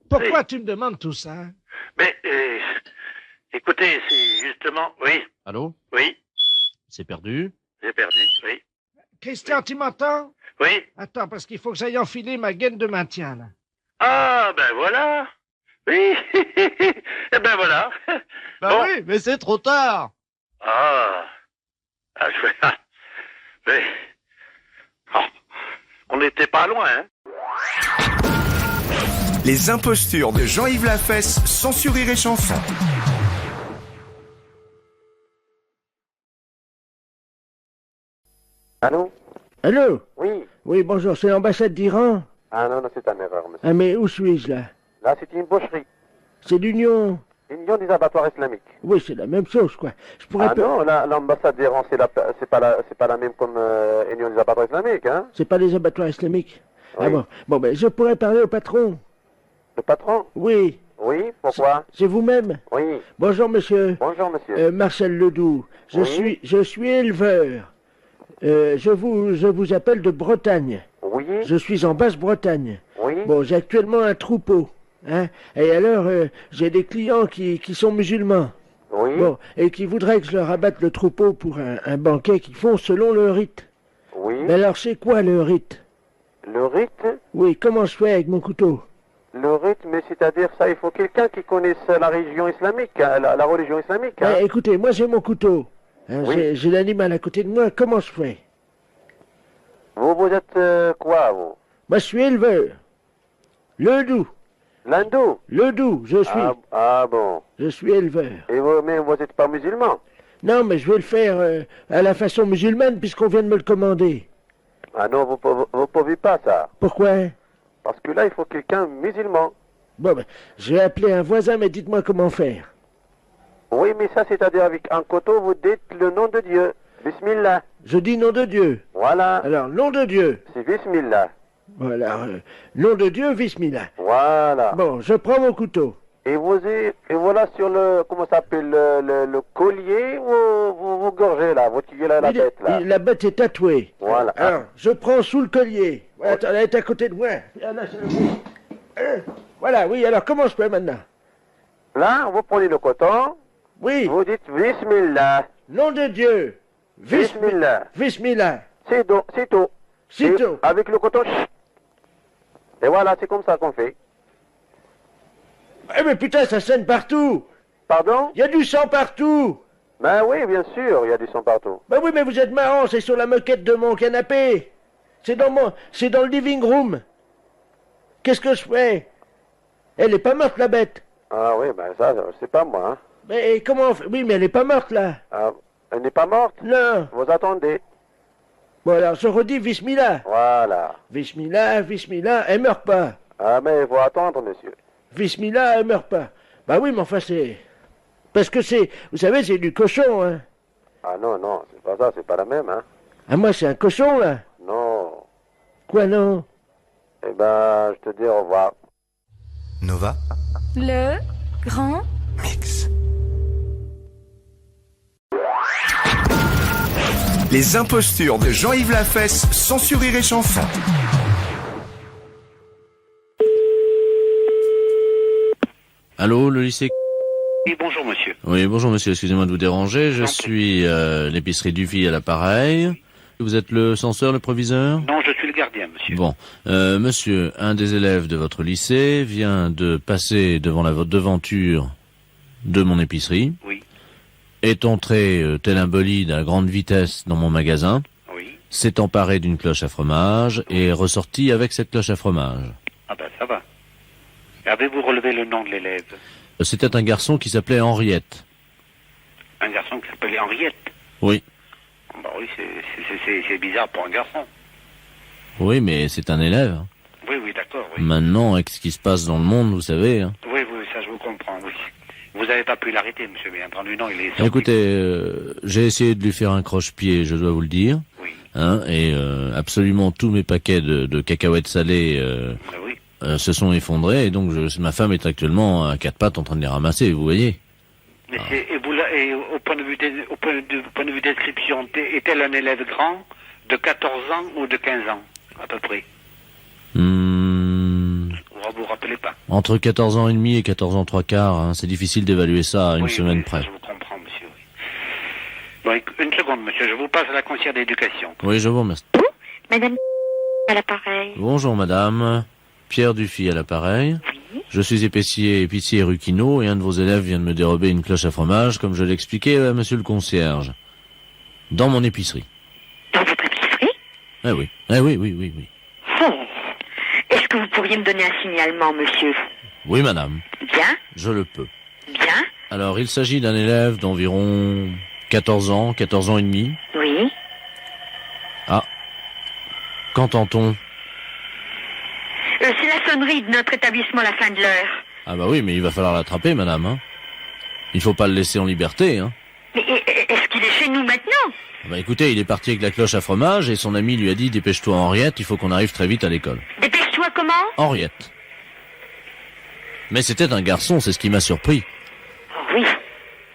Pourquoi tu me demandes tout ça?
Mais, écoutez, c'est justement... Oui.
Allô?
Oui.
C'est perdu.
J'ai perdu, oui.
Christian, tu m'entends?
Oui.
Attends, parce qu'il faut que j'aille enfiler ma gaine de maintien, là.
Ah, ben voilà. Oui. Eh ben voilà.
Bah
Bon.
oui, mais c'est trop tard.
Mais... Ah, on n'était pas loin, hein.
Les impostures de Jean-Yves Lafesse, sans sur Rire et Chanson.
Allô?
Allô?
Oui.
Oui, bonjour, c'est l'ambassade d'Iran?
Ah non, c'est une erreur, monsieur.
Ah, mais où suis-je, là?
Là, c'est une boucherie.
C'est l'Union?
Union des abattoirs islamiques.
Oui, c'est la même chose, quoi. Je pourrais
Ah
pas...
non, l'ambassade d'Iran, c'est pas la même comme Union des abattoirs islamiques, hein.
C'est pas les abattoirs islamiques.
Oui.
Ah bon. Bon, ben, je pourrais parler au patron.
Le patron?
Oui.
Oui, pourquoi?
C'est vous-même?
Oui.
Bonjour, monsieur.
Bonjour, monsieur.
Marcel Ledoux. Je suis éleveur. Je vous appelle de Bretagne.
Oui.
Je suis en Basse-Bretagne.
Oui.
Bon, j'ai actuellement un troupeau. Hein, et alors, j'ai des clients qui sont musulmans.
Oui.
Bon, et qui voudraient que je leur abatte le troupeau pour un banquet qu'ils font selon le rite.
Oui.
Mais alors, c'est quoi le rite?
Le rite?
Oui, comment je fais avec mon couteau?
Le rite, mais c'est-à-dire ça, il faut quelqu'un qui connaisse la religion islamique, hein, la religion islamique. Hein.
Écoutez, moi j'ai mon couteau. Hein,
Oui.
j'ai l'animal à côté de moi, comment je fais?
Vous êtes quoi, vous?
Moi je suis éleveur. Ledoux.
L'hindou?
Ledoux, je suis.
Ah bon.
Je suis éleveur.
Et mais vous n'êtes pas musulman?
Non, mais je vais le faire à la façon musulmane puisqu'on vient de me le commander.
Ah non, vous pouvez pas ça.
Pourquoi?
Parce que là, il faut quelqu'un musulman.
Bon, ben, je vais appeler un voisin, mais dites-moi comment faire.
Oui, mais ça, c'est-à-dire avec un couteau, vous dites le nom de Dieu. Bismillah.
Je dis nom de Dieu.
Voilà.
Alors, nom de Dieu.
C'est Bismillah.
Voilà, nom de Dieu, Bismillah.
Voilà.
Bon, je prends mon couteau.
Et voilà sur le, comment ça s'appelle, le collier, vous gorgez là, vous tirez la bête là.
La bête est tatouée.
Voilà.
Alors, je prends sous le collier. Voilà, attends, elle est à côté de moi. Voilà, oui, alors comment je fais maintenant?
Là, vous prenez le coton.
Oui.
Vous dites Bismillah.
Nom de Dieu.
Bismillah.
Bismillah.
C'est tout. C'est tout.
C'est tout.
Avec le coton. Et voilà, c'est comme ça qu'on fait.
Eh mais putain, ça saigne partout.
Pardon?
Il y a du sang partout.
Ben oui, bien sûr, il y a du sang partout.
Ben oui, mais vous êtes marrant, c'est sur la moquette de mon canapé. C'est dans le living room. Qu'est-ce que je fais? Elle est pas morte, la bête.
Ah oui, ben ça, c'est pas moi, hein.
Mais comment on fait? Oui, mais elle est pas morte, là.
Ah, elle n'est pas morte?
Non.
Vous attendez.
Bon, alors, je redis Bismillah.
Voilà.
Bismillah, Bismillah, elle meurt pas.
Ah, mais il faut attendre, monsieur.
Bismillah, elle meurt pas. Bah oui, mais enfin, c'est... Parce que c'est... Vous savez, c'est du cochon, hein.
Ah non, non, c'est pas ça, c'est pas la même, hein.
Ah, moi, c'est un cochon, là.
Non.
Quoi, non?
Eh ben, je te dis au revoir.
Nova.
Le grand
Mix. Les impostures de Jean-Yves Lafesse, sans sourire et chanson.
Allô, le lycée?
Oui, bonjour monsieur.
Oui, bonjour monsieur, excusez-moi de vous déranger. Je suis l'épicerie Dufy à l'appareil. Vous êtes le censeur, le proviseur?
Non, je suis le gardien, monsieur.
Bon, monsieur, un des élèves de votre lycée vient de passer devant la devanture de mon épicerie.
Oui.
Est entré tel un bolide à grande vitesse dans mon magasin.
Oui.
S'est emparé d'une cloche à fromage et est ressorti avec cette cloche à fromage.
Ah ben, ça va. Avez-vous relevé le nom de l'élève?
C'était un garçon qui s'appelait Henriette.
Un garçon qui s'appelait Henriette?
Oui.
Bah oui, c'est bizarre pour un garçon.
Oui, mais c'est un élève.
Oui, oui, d'accord, oui.
Maintenant, avec ce qui se passe dans le monde, vous savez. Hein.
Oui, oui, ça je vous comprends, oui. Vous n'avez pas pu l'arrêter, monsieur, bien entendu, non, il est sorti.
Écoutez, j'ai essayé de lui faire un croche-pied, je dois vous le dire.
Oui.
Hein, et absolument tous mes paquets de cacahuètes salées
Oui.
Se sont effondrés, et donc ma femme est actuellement à quatre pattes en train de les ramasser, vous voyez.
Mais et au point de vue description, est-elle un élève grand de 14 ans ou de 15 ans, à peu près? Vous vous rappelez pas?
Entre 14 ans et demi et 14 ans 3/4, hein, c'est difficile d'évaluer ça à une semaine
oui,
près.
Je vous comprends, monsieur. Oui. Bon, une seconde, monsieur, je vous passe à la conseillère d'éducation.
Oui, je vous remercie.
Madame à l'appareil.
Bonjour madame, Pierre Dufy à l'appareil.
Oui.
Je suis épicier rue Quinault et un de vos élèves vient de me dérober une cloche à fromage, comme je l'expliquais à monsieur le concierge. Dans mon épicerie.
Dans votre épicerie?
Eh oui, oui.
Est-ce que vous pourriez me donner un signalement, monsieur?
Oui madame.
Bien.
Je le peux.
Bien.
Alors, il s'agit d'un élève d'environ 14 ans et demi.
Oui.
Ah. Qu'entend-on?
C'est la sonnerie de notre établissement à la fin de l'heure.
Ah bah oui, mais il va falloir l'attraper, madame, hein. Il faut pas le laisser en liberté, hein.
Mais est-ce qu'il est chez nous maintenant?
Bah écoutez, il est parti avec la cloche à fromage et son ami lui a dit « Dépêche-toi Henriette, il faut qu'on arrive très vite à l'école. »
Dépêche-toi comment?
Henriette. Mais c'était un garçon, c'est ce qui m'a surpris.
Oh oui.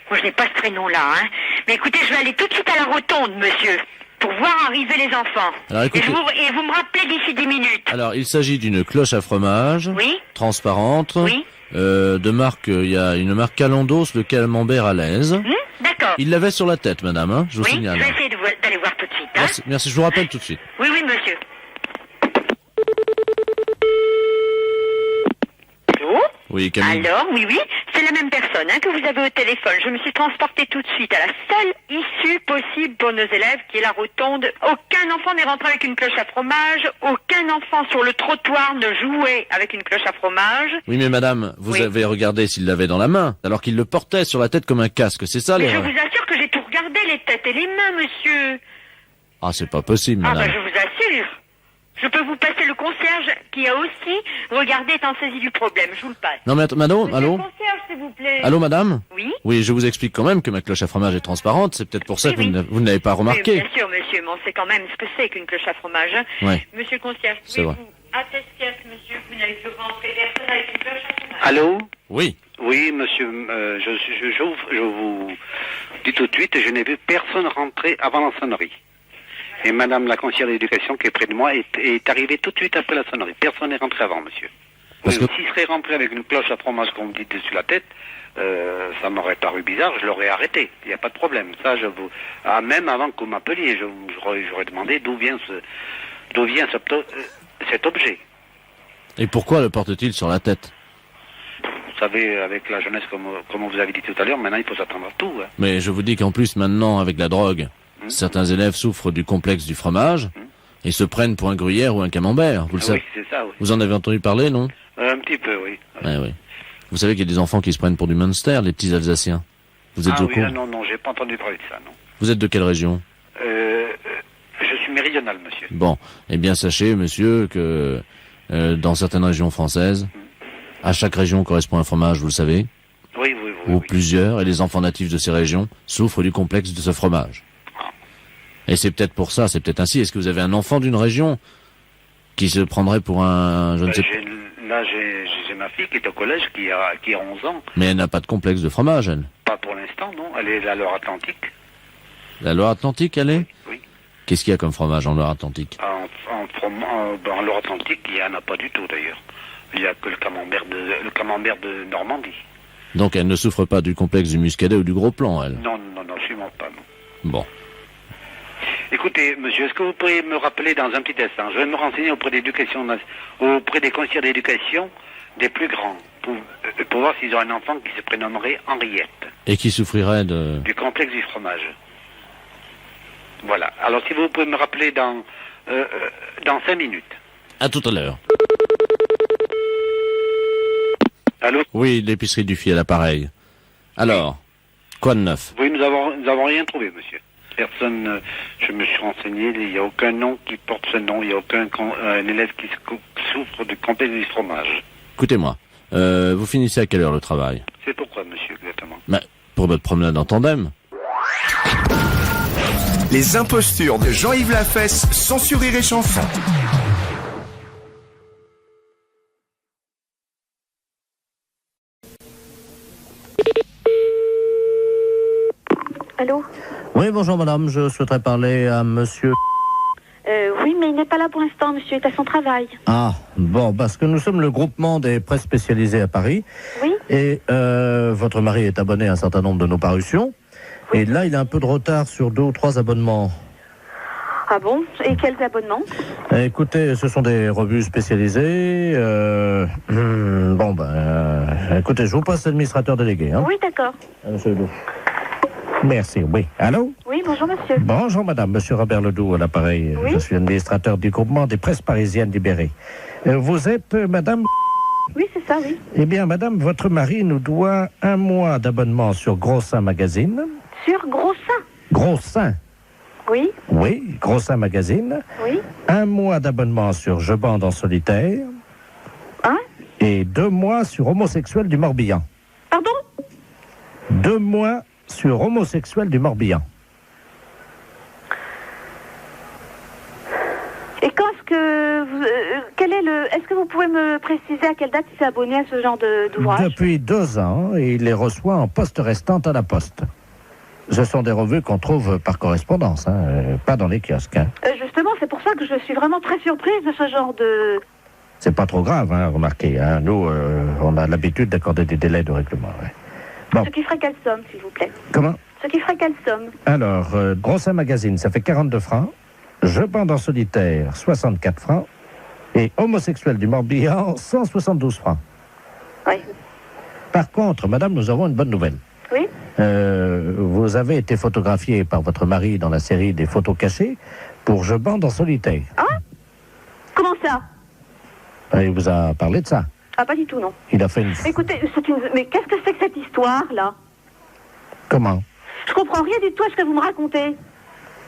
Moi, je n'ai pas ce prénom-là, hein. Mais écoutez, je vais aller tout de suite à la rotonde, monsieur, pour voir arriver les enfants.
Alors, écoutez...
et vous me rappelez d'ici 10 minutes.
Alors, il s'agit d'une cloche à fromage,
oui,
transparente,
oui,
de marque, il y a une marque Calandos, le camembert à l'aise.
D'accord.
Il l'avait sur la tête, madame, hein, je vous
oui,
signale.
Je vais essayer d'aller voir tout de suite. Hein.
Merci, merci, je vous rappelle tout de suite.
Oui, oui, monsieur. Allô?
Oui, Camille.
Alors, oui, c'est la même personne que vous avez au téléphone. Je me suis transportée tout de suite à la seule issue possible pour nos élèves, qui est la rotonde. Aucun enfant n'est rentré avec une cloche à fromage. Aucun enfant sur le trottoir ne jouait avec une cloche à fromage.
Oui, mais madame, vous avez regardé s'il l'avait dans la main, alors qu'il le portait sur la tête comme un casque, c'est ça
Mais
l'erreur?
je vous assure que j'ai tout regardé, les têtes et les mains, monsieur.
Ah, c'est pas possible,
Ah,
madame.
je vous assure. Je peux vous passer le concierge qui a aussi regardé étant saisi du problème. Je vous le passe.
Non, mais madame, allô?
Le concierge, s'il vous plaît.
Allô, madame?
Oui?
Oui, je vous explique quand même que ma cloche à fromage est transparente, c'est peut-être pour ça que vous ne l'avez pas remarqué.
Oui, bien sûr, monsieur, mais on sait quand même ce que c'est qu'une cloche à fromage.
Ouais.
Monsieur le concierge,
C'est vrai.
pouvez-vous attester à ce monsieur que vous n'avez pu rentrer personne avec une cloche à fromage?
Allô?
Oui.
Oui, monsieur, je vous dis tout de suite, je n'ai vu personne rentrer avant la sonnerie. Et madame la conseillère d'éducation qui est près de moi est arrivée tout de suite après la sonnerie. Personne n'est rentré avant, monsieur.
Parce que...
S'il serait rentré avec une cloche à fromage, comme vous dites, dessus la tête, ça m'aurait paru bizarre, je l'aurais arrêté. Il n'y a pas de problème. Ça, je vous... Ah, même avant que vous m'appeliez, j'aurais demandé d'où vient cet objet.
Et pourquoi le porte-t-il sur la tête?
Vous savez, avec la jeunesse, comme vous avez dit tout à l'heure, maintenant il faut s'attendre à tout. Hein.
Mais je vous dis qu'en plus, maintenant, avec la drogue, certains élèves souffrent du complexe du fromage et se prennent pour un gruyère ou un camembert. Vous le savez?
Oui, c'est ça, oui.
Vous en avez entendu parler, non?
Un petit peu, oui.
Ouais, oui. Vous savez qu'il y a des enfants qui se prennent pour du Munster, les petits Alsaciens. Vous êtes au courant?
Non, j'ai pas entendu parler de ça, non.
Vous êtes de quelle région?
Je suis méridional, monsieur.
Bon, eh bien sachez, monsieur, que dans certaines régions françaises, à chaque région correspond un fromage, vous le savez?
Oui.
Ou plusieurs, et les enfants natifs de ces régions souffrent du complexe de ce fromage. Et c'est peut-être pour ça, c'est peut-être ainsi. Est-ce que vous avez un enfant d'une région qui se prendrait pour un... je ne sais pas.
Là, j'ai ma fille qui est au collège, qui a 11 ans.
Mais elle n'a pas de complexe de fromage, elle?
Pas pour l'instant, non. Elle est à la Loire-Atlantique.
La Loire-Atlantique, elle est?
Oui.
Qu'est-ce qu'il y a comme fromage en Loire-Atlantique?
En Loire-Atlantique, il n'y en a pas du tout, d'ailleurs. Il n'y a que le camembert de Normandie.
Donc elle ne souffre pas du complexe du muscadet ou du gros plan, elle?
Non, sûrement pas, non.
Bon.
Écoutez, monsieur, est-ce que vous pourriez me rappeler dans un petit instant? Je vais me renseigner auprès des conseillers d'éducation des plus grands, pour voir s'ils ont un enfant qui se prénommerait Henriette.
Et qui souffrirait
du complexe du fromage. Voilà. Alors, si vous pouvez me rappeler dans 5 minutes.
À tout à l'heure.
Allô?
Oui, l'épicerie du fiel à l'appareil. Alors, quoi de neuf?
Oui, nous avons rien trouvé, monsieur. Personne, je me suis renseigné, il n'y a aucun nom qui porte ce nom, il n'y a aucun élève qui souffre du complexe du fromage.
Écoutez-moi, vous finissez à quelle heure le travail?
C'est pourquoi, monsieur, exactement?
Pour notre promenade en tandem.
Les impostures de Jean-Yves Lafesse sont sur Rire et Chanson.
Allô?
Oui, bonjour madame, je souhaiterais parler à monsieur...
Oui, mais il n'est pas là pour l'instant, monsieur est à son travail.
Ah, bon, parce que nous sommes le groupement des presses spécialisées à Paris.
Oui.
Et votre mari est abonné à un certain nombre de nos parutions. Oui. Et là, il a un peu de retard sur 2 ou 3 abonnements.
Ah bon? Et quels abonnements?
Écoutez, ce sont des revues spécialisées. Écoutez, je vous passe l'administrateur délégué. Hein.
Oui, d'accord.
Monsieur Ledoux. Merci, oui. Allô?
Oui, bonjour monsieur.
Bonjour madame, monsieur Robert Ledoux à l'appareil.
Oui?
Je suis administrateur du groupement des presses parisiennes libérées. Vous êtes madame...
Oui, c'est ça, oui.
Eh bien madame, votre mari nous doit 1 mois d'abonnement sur Gros Seins Magazine.
Sur Gros Seins?
Gros Seins.
Oui.
Oui, Gros Seins Magazine.
Oui.
1 mois d'abonnement sur Je bande en solitaire.
Hein?
Et 2 mois sur Homosexuel du Morbihan.
Pardon?
2 mois sur homosexuel du Morbihan.
Et quand est-ce que est-ce que vous pouvez me préciser à quelle date il s'est abonné à ce genre d'ouvrage?
Depuis 2 ans, et il les reçoit en poste restante à la poste. Ce sont des revues qu'on trouve par correspondance, pas dans les kiosques.
Justement, c'est pour ça que je suis vraiment très surprise de ce genre de...
C'est pas trop grave, remarquez. Nous, on a l'habitude d'accorder des délais de règlement. Ouais. Bon.
Ce qui ferait quelle somme, s'il vous plaît?
Comment?
Ce qui ferait quelle somme?
Alors, Grossin Magazine, ça fait 42 francs. Je bande en solitaire, 64 francs. Et homosexuel du Morbihan, 172 francs.
Oui.
Par contre, madame, nous avons une bonne nouvelle.
Oui.
Vous avez été photographiée par votre mari dans la série des photos cachées pour Je bande en solitaire.
Ah? Comment ça?
Il vous a parlé de ça?
Ah, pas du tout, non.
Il a fait une...
Écoutez, mais qu'est-ce que c'est que cette histoire-là?
Comment?
Je comprends rien du tout à ce que vous me racontez.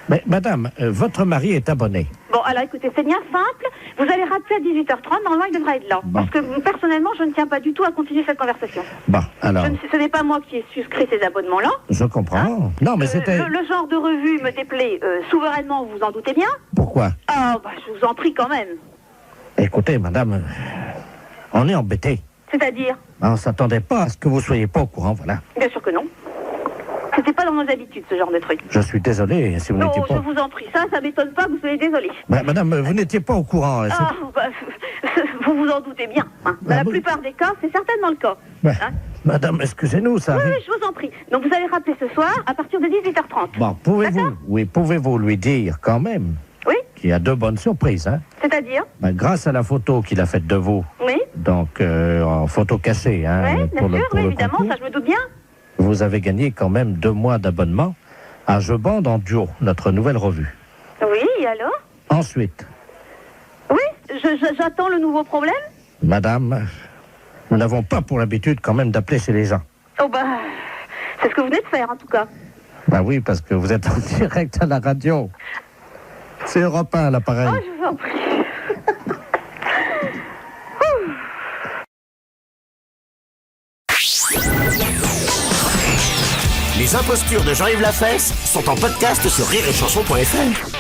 Mais madame, votre mari est abonné.
Bon, alors écoutez, c'est bien simple. Vous allez rappeler à 18h30, normalement il devrait être là.
Bon.
Parce que personnellement, je ne tiens pas du tout à continuer cette conversation.
Bon, alors...
Ce n'est pas moi qui ai souscrit ces abonnements-là.
Je comprends. Non, mais c'était...
Le genre de revue me déplaît souverainement, vous en doutez bien.
Pourquoi?
Ah, bah je vous en prie quand même.
Écoutez, madame, on est embêtés.
C'est-à-dire?
On ne s'attendait pas à ce que vous soyez pas au courant, voilà.
Bien sûr que non. C'était pas dans nos habitudes, ce genre de truc.
Je suis désolé si vous n'étiez pas...
Non, je vous en prie, ça m'étonne pas que vous soyez désolé.
Madame, vous n'étiez pas au courant.
Ah, bah, vous vous en doutez bien. Dans la plupart des cas, c'est certainement le cas.
Madame, excusez-nous, ça...
Oui, je vous en prie. Donc vous allez rappeler ce soir à partir de 18h30.
Bon, pouvez-vous lui dire quand même qu'il y a 2 bonnes surprises,
C'est-à-dire?
Grâce à la photo qu'il a faite de vous.
Oui.
Donc, en photo cachée,
Oui, bien sûr,
pour le
évidemment,
concours,
ça je me doute bien.
vous avez gagné quand même 2 mois d'abonnement à Je bande en duo, notre nouvelle revue.
Oui, et alors?
Ensuite,
Oui, j'attends le nouveau problème.
madame, nous n'avons pas pour l'habitude quand même d'appeler chez les gens.
Oh bah, c'est ce que vous venez de faire en tout cas.
Bah oui, parce que vous êtes en direct à la radio. C'est Europe 1 à l'appareil.
Oh, je vous en prie.
Les impostures de Jean-Yves Lafesse sont en podcast sur rireetchanson.fr.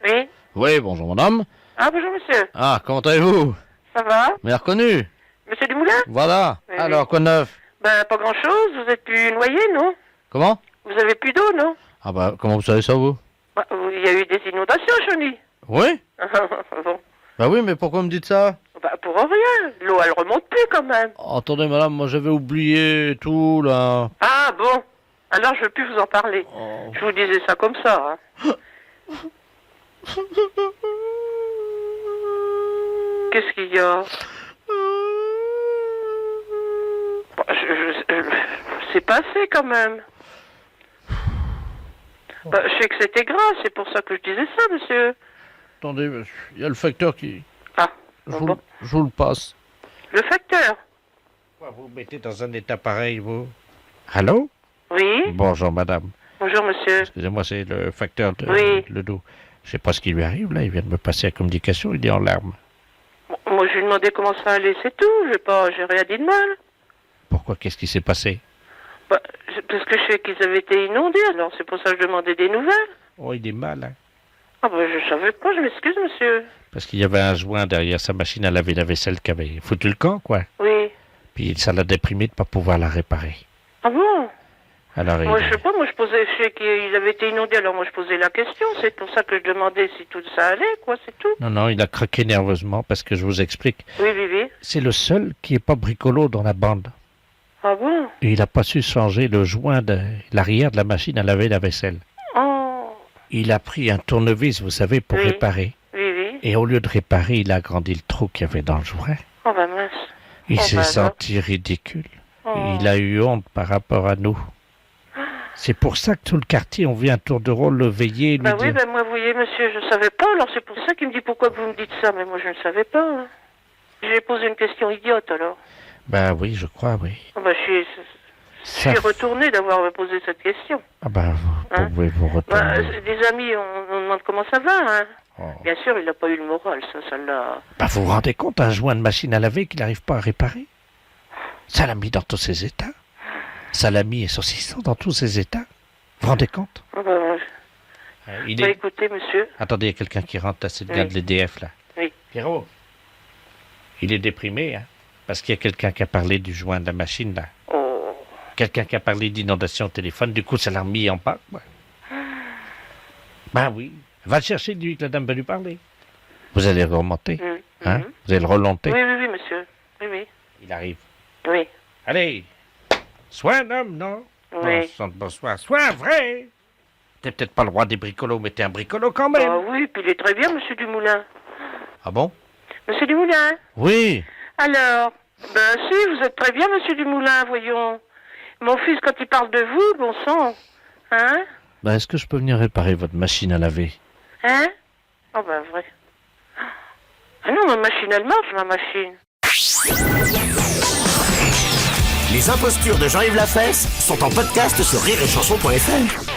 Oui.
Oui, bonjour madame.
Ah, bonjour monsieur.
Ah, comment allez-vous?
Ça va?
Mais reconnu.
Monsieur Dumoulin?
Voilà.
Oui,
Alors, quoi de neuf?
Ben, pas grand-chose. Vous êtes plus noyé, non?
Comment?
Vous avez plus d'eau, non?
Ah bah, comment vous savez ça, vous?
Bah, il y a eu des inondations, Johnny.
Oui?
Bon.
Bah oui, mais pourquoi me dites ça?
Bah, pour rien. L'eau, elle remonte plus, quand même.
Attendez, madame, moi j'avais oublié tout, là.
Ah, bon. Alors, je veux plus vous en parler. Je vous disais ça comme ça, hein. Qu'est-ce qu'il y a? Bon, c'est passé, quand même. Bah, je sais que c'était grave, c'est pour ça que je disais ça, monsieur.
Attendez, il y a le facteur qui...
Ah,
je vous le passe.
Le facteur?
Pourquoi vous mettez dans un état pareil, vous? Allô?
Oui?
Bonjour, madame.
Bonjour, monsieur.
Excusez-moi, c'est le facteur de
Oui.
le dos. Je sais pas ce qui lui arrive, là. Il vient de me passer la communication, il est en larmes.
Bon, moi, je lui ai demandé comment ça allait, c'est tout. J'ai rien dit de mal.
Pourquoi? Qu'est-ce qui s'est passé?
Bah, parce que je sais qu'ils avaient été inondés, alors c'est pour ça que je demandais des nouvelles.
Oh, il est mal, hein?
Ah bah, je savais pas, je m'excuse, monsieur.
Parce qu'il y avait un joint derrière sa machine à laver la vaisselle qui avait foutu le camp, quoi.
Oui.
Puis ça l'a déprimé de pas pouvoir la réparer.
Ah bon?
Alors,
Moi, je sais pas, je sais qu'ils avaient été inondés, alors moi, je posais la question. C'est pour ça que je demandais si tout ça allait, quoi, c'est tout.
Non, il a craqué nerveusement, parce que je vous explique.
Oui.
C'est le seul qui est pas bricolo dans la bande.
Ah bon?
Et il n'a pas su changer le joint de l'arrière de la machine à laver la vaisselle.
Oh.
Il a pris un tournevis, vous savez, pour réparer.
Oui.
Et au lieu de réparer, il a agrandi le trou qu'il y avait dans le joint.
Oh bah mince.
Il
Oh,
s'est
bah,
senti ridicule.
Oh.
Il a eu honte par rapport à nous. C'est pour ça que tout le quartier, on vient à tour de rôle le veiller, lui
Bah
dire...
oui, bah moi, vous voyez, monsieur, je savais pas, alors c'est pour ça qu'il me dit pourquoi vous me dites ça, mais moi, je ne savais pas. Hein. J'ai posé une question idiote, alors.
Bah oui, je crois, oui.
Ah bah, je suis retourné d'avoir posé cette question.
Ah bah, vous pouvez vous retourner.
Bah, des amis, on demande comment ça va, hein.
Oh.
Bien sûr, il n'a pas eu le moral, ça l'a...
Bah vous vous rendez compte, un joint de machine à laver qu'il n'arrive pas à réparer?
Salami dans tous ses états. Salami et saucisson dans tous ses états. Vous vous rendez compte?
Écoutez, monsieur.
Attendez, il y a quelqu'un qui rentre, là, c'est le gars de l'EDF, là.
Oui.
Pierrot, il est déprimé, hein, parce qu'il y a quelqu'un qui a parlé du joint de la machine, là.
Oh.
Quelqu'un qui a parlé d'inondation au téléphone, du coup, ça l'a remis en bas, quoi. Ben oui, va le chercher, lui, que la dame va lui parler. Vous allez le remonter, hein? Vous allez le remonter.
Oui, monsieur. Oui.
Il arrive.
Oui.
Allez, sois un homme, non?
Oui.
Bonsoir, sois un vrai. T'es peut-être pas le roi des bricolos, mais t'es un bricolo quand même.
Ah oui, puis il est très bien, monsieur Dumoulin.
Ah bon?
Monsieur Dumoulin?
Oui.
Alors, si, vous êtes très bien, monsieur Dumoulin, voyons. Mon fils, quand il parle de vous, bon sang, hein?
Ben, est-ce que je peux venir réparer votre machine à laver?
Hein? Oh ben, vrai. Ah non, ma machine, elle marche, ma machine.
Les impostures de Jean-Yves Lafesse sont en podcast sur rireetchanson.fr.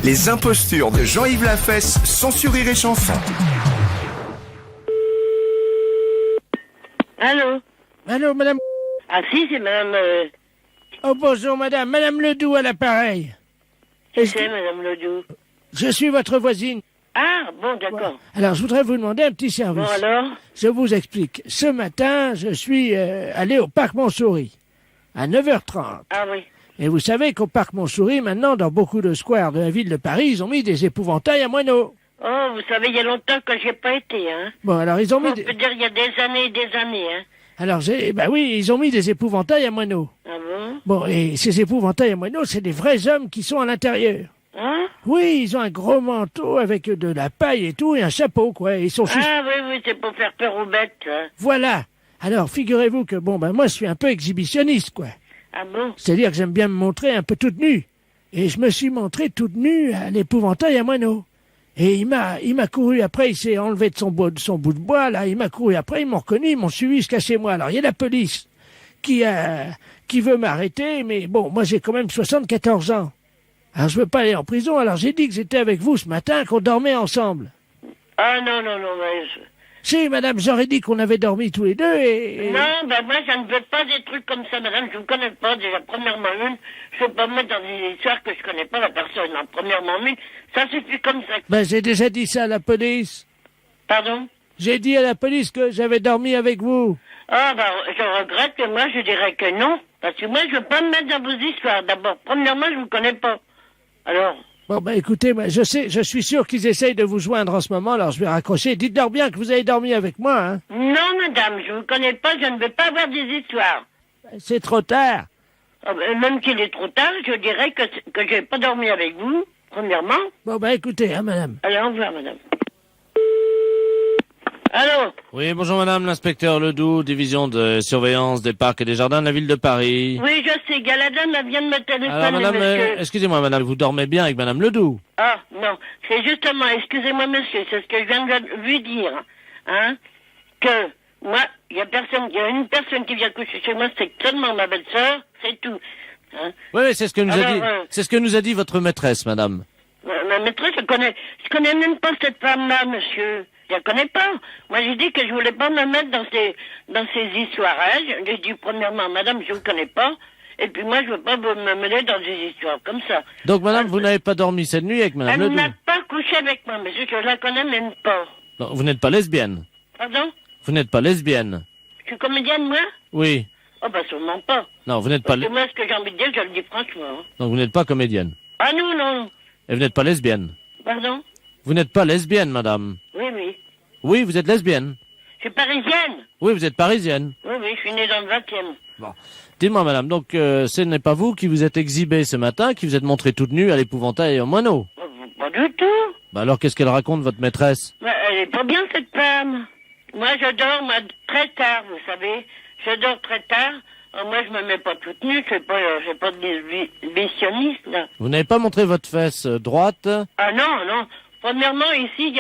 Les impostures de Jean-Yves Lafesse sont sur Rire et Chanson.
Allô?
Allô, madame?
Ah si, c'est madame...
Oh, bonjour, madame. Madame Ledoux à l'appareil.
Qui c'est, madame Ledoux?
Je suis votre voisine.
Ah, bon, d'accord.
Alors, je voudrais vous demander un petit service.
Bon, alors?
Je vous explique. Ce matin, je suis allé au parc Montsouris, à 9h30.
Ah oui.
Et vous savez qu'au parc Montsouris, maintenant, dans beaucoup de squares de la ville de Paris, ils ont mis des épouvantails à moineaux.
Oh, vous savez, il y a longtemps que j'y ai pas été, hein.
Bon, alors, ils ont mis...
On peut dire il y a des années et des années, hein.
Alors, oui, ils ont mis des épouvantails à moineaux.
Ah bon?
Bon, et ces épouvantails à moineaux, c'est des vrais hommes qui sont à l'intérieur.
Hein?
Oui, ils ont un gros manteau avec de la paille et tout, et un chapeau, quoi. Ils sont
Ah oui, c'est pour faire peur aux bêtes, hein.
Voilà. Alors, figurez-vous que, moi, je suis un peu exhibitionniste, quoi.
Ah bon?
C'est-à-dire que j'aime bien me montrer un peu toute nue. Et je me suis montré toute nue à l'épouvantail à moineaux. Et il m'a couru après, il s'est enlevé de son bout de bois, là, il m'a couru après, ils m'ont reconnu, ils m'ont suivi jusqu'à chez moi. Alors, il y a la police qui veut m'arrêter, mais bon, moi, j'ai quand même 74 ans. Alors, je veux pas aller en prison, alors j'ai dit que j'étais avec vous ce matin, qu'on dormait ensemble.
Ah non, mais...
Si, madame, j'aurais dit qu'on avait dormi tous les deux et...
Non, ben moi, je ne veux pas des trucs comme ça, madame, je ne connais pas, déjà, premièrement une, je ne veux pas me mettre dans des histoires que je connais pas la personne, hein. Premièrement une, ça suffit comme ça.
Ben, j'ai déjà dit ça à la police.
Pardon?
J'ai dit à la police que j'avais dormi avec vous.
Ah, ben, je regrette que moi, je dirais que non, parce que moi, je veux pas me mettre dans vos histoires, d'abord. Premièrement, je vous connais pas. Alors...
Bon, ben écoutez, je suis sûr qu'ils essayent de vous joindre en ce moment, alors je vais raccrocher. Dites-leur bien que vous avez dormi avec moi, hein.
Non, madame, je vous connais pas, je ne veux pas avoir des histoires.
C'est trop tard.
Ah, ben, même qu'il est trop tard, je dirais que j'ai pas dormi avec vous, premièrement.
Bon, ben écoutez, hein, madame.
Allez, au revoir, madame. Allô?
Oui, bonjour madame, l'inspecteur Ledoux, division de surveillance des parcs et des jardins de la ville de Paris.
Oui, je sais, Galadam, elle vient de me téléphoner,
Alors madame,
monsieur.
excusez-moi madame, vous dormez bien avec madame Ledoux?
Ah, non, c'est justement, excusez-moi monsieur, c'est ce que je viens de lui dire, hein, que moi, il y a une personne qui vient coucher chez moi, c'est seulement ma belle-sœur, c'est tout. Hein.
Oui, c'est ce que nous a dit, c'est ce que nous a dit votre maîtresse, madame.
Ma maîtresse, je connais même pas cette femme-là, monsieur. Je la connais pas. Moi, j'ai dit que je voulais pas me mettre dans ces histoires. Hein. J'ai dit, premièrement, madame, je vous connais pas. Et puis moi, je veux pas me mêler dans des histoires comme ça.
Donc, madame, vous n'avez pas dormi cette nuit avec madame Ledoux?
Elle n'a pas couché avec moi, monsieur, je la connais même pas.
Non, vous n'êtes pas lesbienne?
Pardon?
Vous n'êtes pas lesbienne?
Je suis comédienne, moi?
Oui.
Oh, bah, sûrement pas.
Non, vous n'êtes pas...
Parce que moi, ce que j'ai envie de dire, je le dis franchement. Hein.
Donc, vous n'êtes pas comédienne?
Ah non, non.
Et vous n'êtes pas lesbienne?
Pardon?
Vous n'êtes pas lesbienne, madame?
Oui, oui.
Oui, vous êtes lesbienne?
Je suis parisienne.
Oui, vous êtes parisienne.
Oui, oui, je suis née dans le 20e.
Bon. Dites-moi, madame, donc ce n'est pas vous qui vous êtes exhibée ce matin, qui vous êtes montrée toute nue à l'épouvantail et au moineau?
Pas du tout.
Bah alors, qu'est-ce qu'elle raconte, votre maîtresse?
Bah, elle est pas bien, cette femme. Moi, je dors très tard, vous savez. Je dors très tard. Moi, je me mets pas toute nue. Je suis pas exhibitionniste, là.
Vous n'avez pas montré votre fesse droite?
Ah non, non. Premièrement, ici,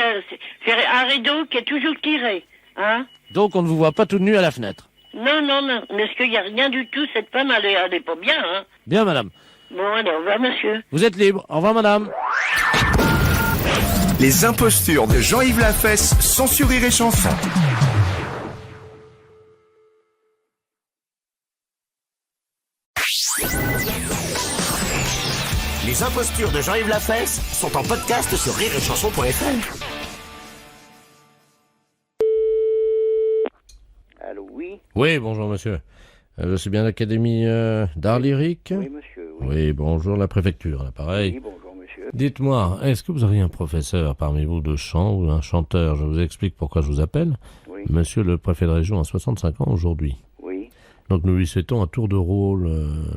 c'est un rideau qui est toujours tiré. Hein?
Donc, on ne vous voit pas toute nue à la fenêtre?
Non, non, non. Mais est-ce qu'il y a rien du tout? Cette femme, elle est pas bien, hein?
Bien, madame.
Bon, allez, au revoir, monsieur.
Vous êtes libre. Au revoir, madame.
Les impostures de Jean-Yves Lafesse, sans sur Rire et Chanson.
Les impostures de Jean-Yves Lafesse sont en podcast sur rireetchanson.fr.
Allô, oui.
Oui, bonjour monsieur. Je suis bien à l'Académie d'art lyrique.
Oui, monsieur.
Oui, bonjour, la préfecture, là, pareil.
Oui, bonjour, monsieur.
Dites-moi, est-ce que vous auriez un professeur parmi vous de chant ou un chanteur? Je vous explique pourquoi je vous appelle.
Oui.
Monsieur le préfet de région a 65 ans aujourd'hui.
Oui.
Donc nous lui souhaitons un tour de rôle.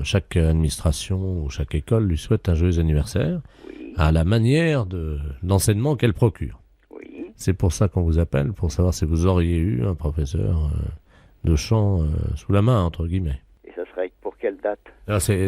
Chaque administration ou chaque école lui souhaite un joyeux anniversaire à la manière d'enseignement qu'elle procure.
Oui.
C'est pour ça qu'on vous appelle, pour savoir si vous auriez eu un professeur de chant sous la main, entre guillemets.
Et ça serait pour quelle date?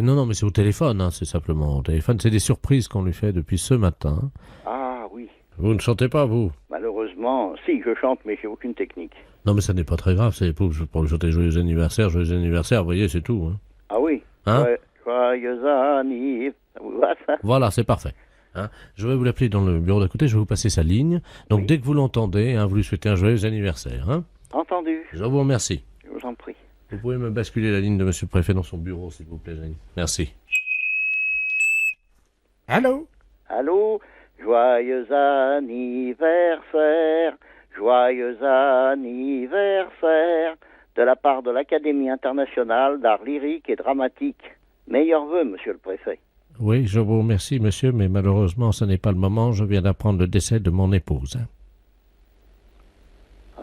Non, mais c'est au téléphone, hein, c'est simplement au téléphone. C'est des surprises qu'on lui fait depuis ce matin.
Ah, oui.
Vous ne chantez pas, vous?
Malheureusement, si, je chante, mais j'ai aucune technique.
Non, mais ça n'est pas très grave, c'est pour lui chanter joyeux anniversaire, vous voyez, c'est tout. Hein.
Ah oui.
Hein?
Joyeux anniversaire. Ça vous va, ça?
Voilà, c'est parfait. Hein, je vais vous l'appeler dans le bureau d'à côté, je vais vous passer sa ligne. Donc dès que vous l'entendez, hein, vous lui souhaitez un joyeux anniversaire. Hein.
Entendu.
Je vous remercie.
Je vous en prie.
Vous pouvez me basculer la ligne de monsieur le préfet dans son bureau, s'il vous plaît, Jenny. Merci.
Allô?
Allô? Joyeux anniversaire. Joyeux anniversaire. De la part de l'Académie internationale d'art lyrique et dramatique. Meilleurs vœux, monsieur le préfet.
Oui, je vous remercie, monsieur, mais malheureusement, ce n'est pas le moment. Je viens d'apprendre le décès de mon épouse. Hein.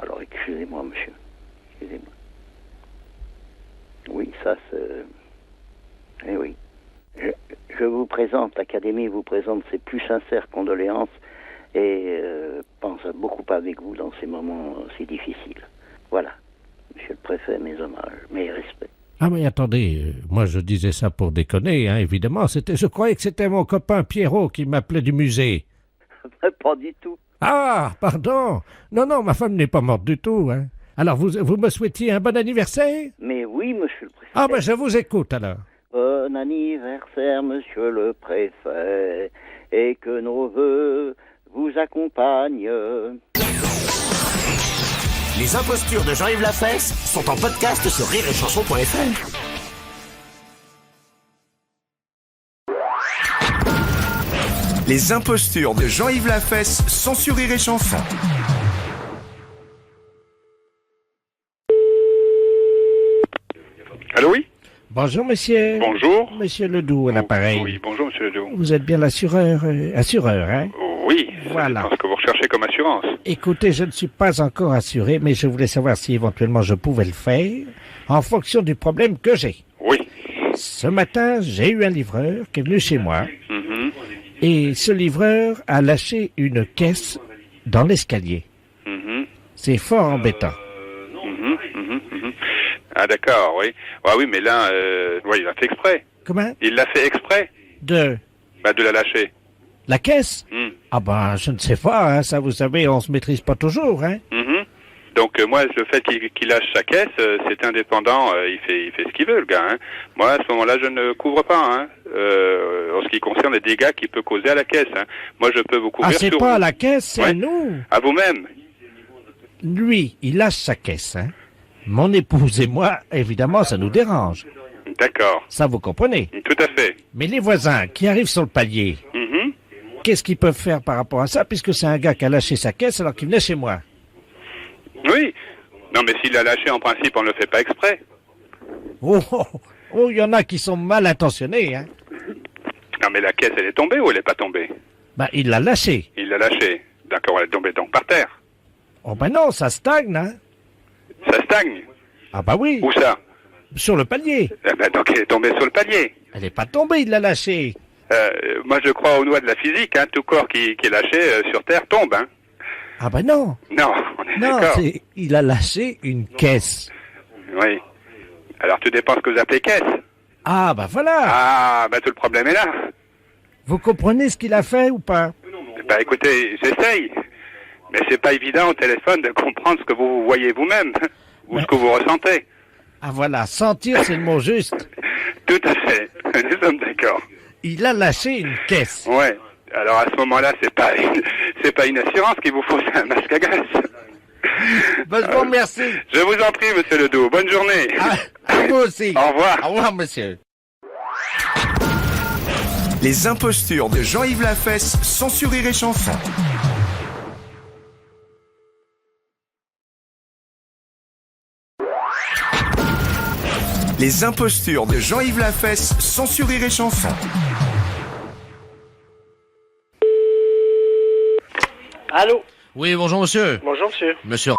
Alors, excusez-moi, monsieur. Excusez-moi. Oui, ça, c'est... Eh oui. Je vous présente, l'Académie vous présente ses plus sincères condoléances et pense beaucoup avec vous dans ces moments si difficiles. Voilà. Monsieur le préfet, mes hommages, mes respects.
Ah mais attendez, moi je disais ça pour déconner, hein, évidemment. Je croyais que c'était mon copain Pierrot qui m'appelait du musée.
Pas du tout.
Ah, pardon. Non, ma femme n'est pas morte du tout. Hein. Alors vous me souhaitiez un bon anniversaire?
Mais oui, monsieur le préfet.
Ah ben je vous écoute alors.
Bon anniversaire, monsieur le préfet, et que nos vœux vous accompagnent.
Les impostures de Jean-Yves Lafesse sont en podcast sur rireetchanson.fr.
Les impostures de Jean-Yves Lafesse, sans sur Rire et Chanson.
Allô, oui?
Bonjour, monsieur.
Bonjour.
Monsieur Ledoux, à l'appareil.
Oui, bonjour, monsieur Ledoux.
Vous êtes bien l'assureur, hein?
Oui,
voilà.
C'est ce que vous recherchez comme assurance.
Écoutez, je ne suis pas encore assuré, mais je voulais savoir si éventuellement je pouvais le faire en fonction du problème que j'ai.
Oui.
Ce matin, j'ai eu un livreur qui est venu chez moi et ce livreur a lâché une caisse dans l'escalier. C'est fort embêtant.
Ah d'accord, oui. Ah oui, mais là, il l'a fait exprès.
Comment?
Il l'a fait exprès.
De
la lâcher.
La caisse? Ah ben, je ne sais pas, hein, ça vous savez, on se maîtrise pas toujours, hein.
Donc moi, le fait qu'il lâche sa caisse, c'est indépendant, il fait ce qu'il veut, le gars. Hein. Moi, à ce moment-là, je ne couvre pas, hein, en ce qui concerne les dégâts qu'il peut causer à la caisse. Hein. Moi, je peux vous couvrir
c'est pas à la caisse, c'est à nous.
À vous-même.
Lui, il lâche sa caisse, hein. Mon épouse et moi, évidemment, ça nous dérange.
D'accord.
Ça, vous comprenez?
Tout à fait.
Mais les voisins qui arrivent sur le palier, qu'est-ce qu'ils peuvent faire par rapport à ça, puisque c'est un gars qui a lâché sa caisse alors qu'il venait chez moi?
Oui. Non, mais s'il l'a lâché, en principe, on ne le fait pas exprès.
Il y en a qui sont mal intentionnés, hein.
Non, mais la caisse, elle est tombée ou elle n'est pas tombée?
Il l'a lâchée.
Il l'a lâchée. D'accord, elle est tombée donc par terre.
Oh non, ça stagne, hein.
Ça stagne?
Ah bah oui.
Où ça?
Sur le palier.
Donc elle est tombée sur le palier.
Elle n'est pas tombée, il l'a lâchée.
Moi je crois aux lois de la physique, hein. Tout corps qui est lâché sur terre tombe, hein.
Ah bah non.
Non, on est d'accord.
Il a lâché une caisse.
Oui. Alors tout dépend ce que vous appelez caisse.
Ah bah voilà.
Ah bah tout le problème est là.
Vous comprenez ce qu'il a fait ou pas?
Bah écoutez, j'essaye. Mais c'est pas évident au téléphone de comprendre ce que vous voyez vous-même, ou ce que vous ressentez.
Ah voilà, sentir c'est le mot juste.
Tout à fait, nous sommes d'accord.
Il a lâché une caisse.
Ouais. Alors à ce moment-là, c'est pas une assurance qu'il vous faut, c'est un masque à gaz.
Ben, je vous remercie.
Je vous en prie, monsieur Ledoux. Bonne journée.
À vous aussi.
Au revoir.
Au revoir, monsieur.
Les impostures de Jean-Yves Lafesse, sans Rire et Chanson. Les impostures de Jean-Yves Lafesse, sans Rire et Chanson.
Allô?
Oui, bonjour monsieur.
Bonjour, monsieur.
Monsieur.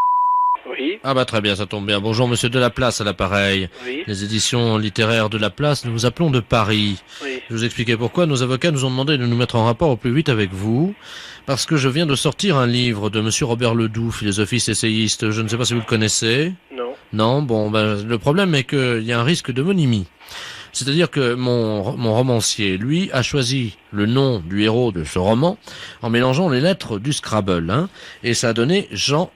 Oui.
Ah bah très bien, ça tombe bien. Bonjour monsieur Delaplace à l'appareil.
Oui.
Les éditions littéraires de la Place, nous vous appelons de Paris.
Oui.
Je vous expliquais pourquoi. Nos avocats nous ont demandé de nous mettre en rapport au plus vite avec vous, parce que je viens de sortir un livre de monsieur Robert Ledoux, philosophiste essayiste. Je ne sais pas si vous le connaissez.
Non.
Non, bon, ben, le problème est qu'il y a un risque d'homonymie. C'est-à-dire que mon romancier, lui, a choisi le nom du héros de ce roman en mélangeant les lettres du Scrabble, hein, et ça a donné Jean.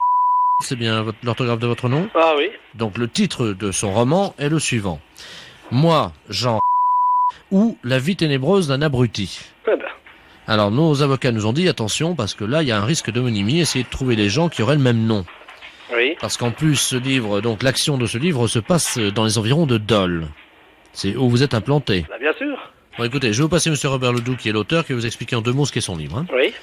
C'est bien l'orthographe de votre nom?
Ah oui.
Donc le titre de son roman est le suivant. Moi, Jean, ou La vie ténébreuse d'un abruti.
Eh ben.
Alors nos avocats nous ont dit attention parce que là il y a un risque d'homonymie, essayez de trouver des gens qui auraient le même nom.
Oui.
Parce qu'en plus ce livre, donc l'action de ce livre se passe dans les environs de Dole. C'est où vous êtes implanté.
Bah, bien sûr.
Bon écoutez, je vais vous passer monsieur Robert Ledoux qui est l'auteur, qui va vous expliquer en 2 mots ce qu'est son livre. Hein.
Oui.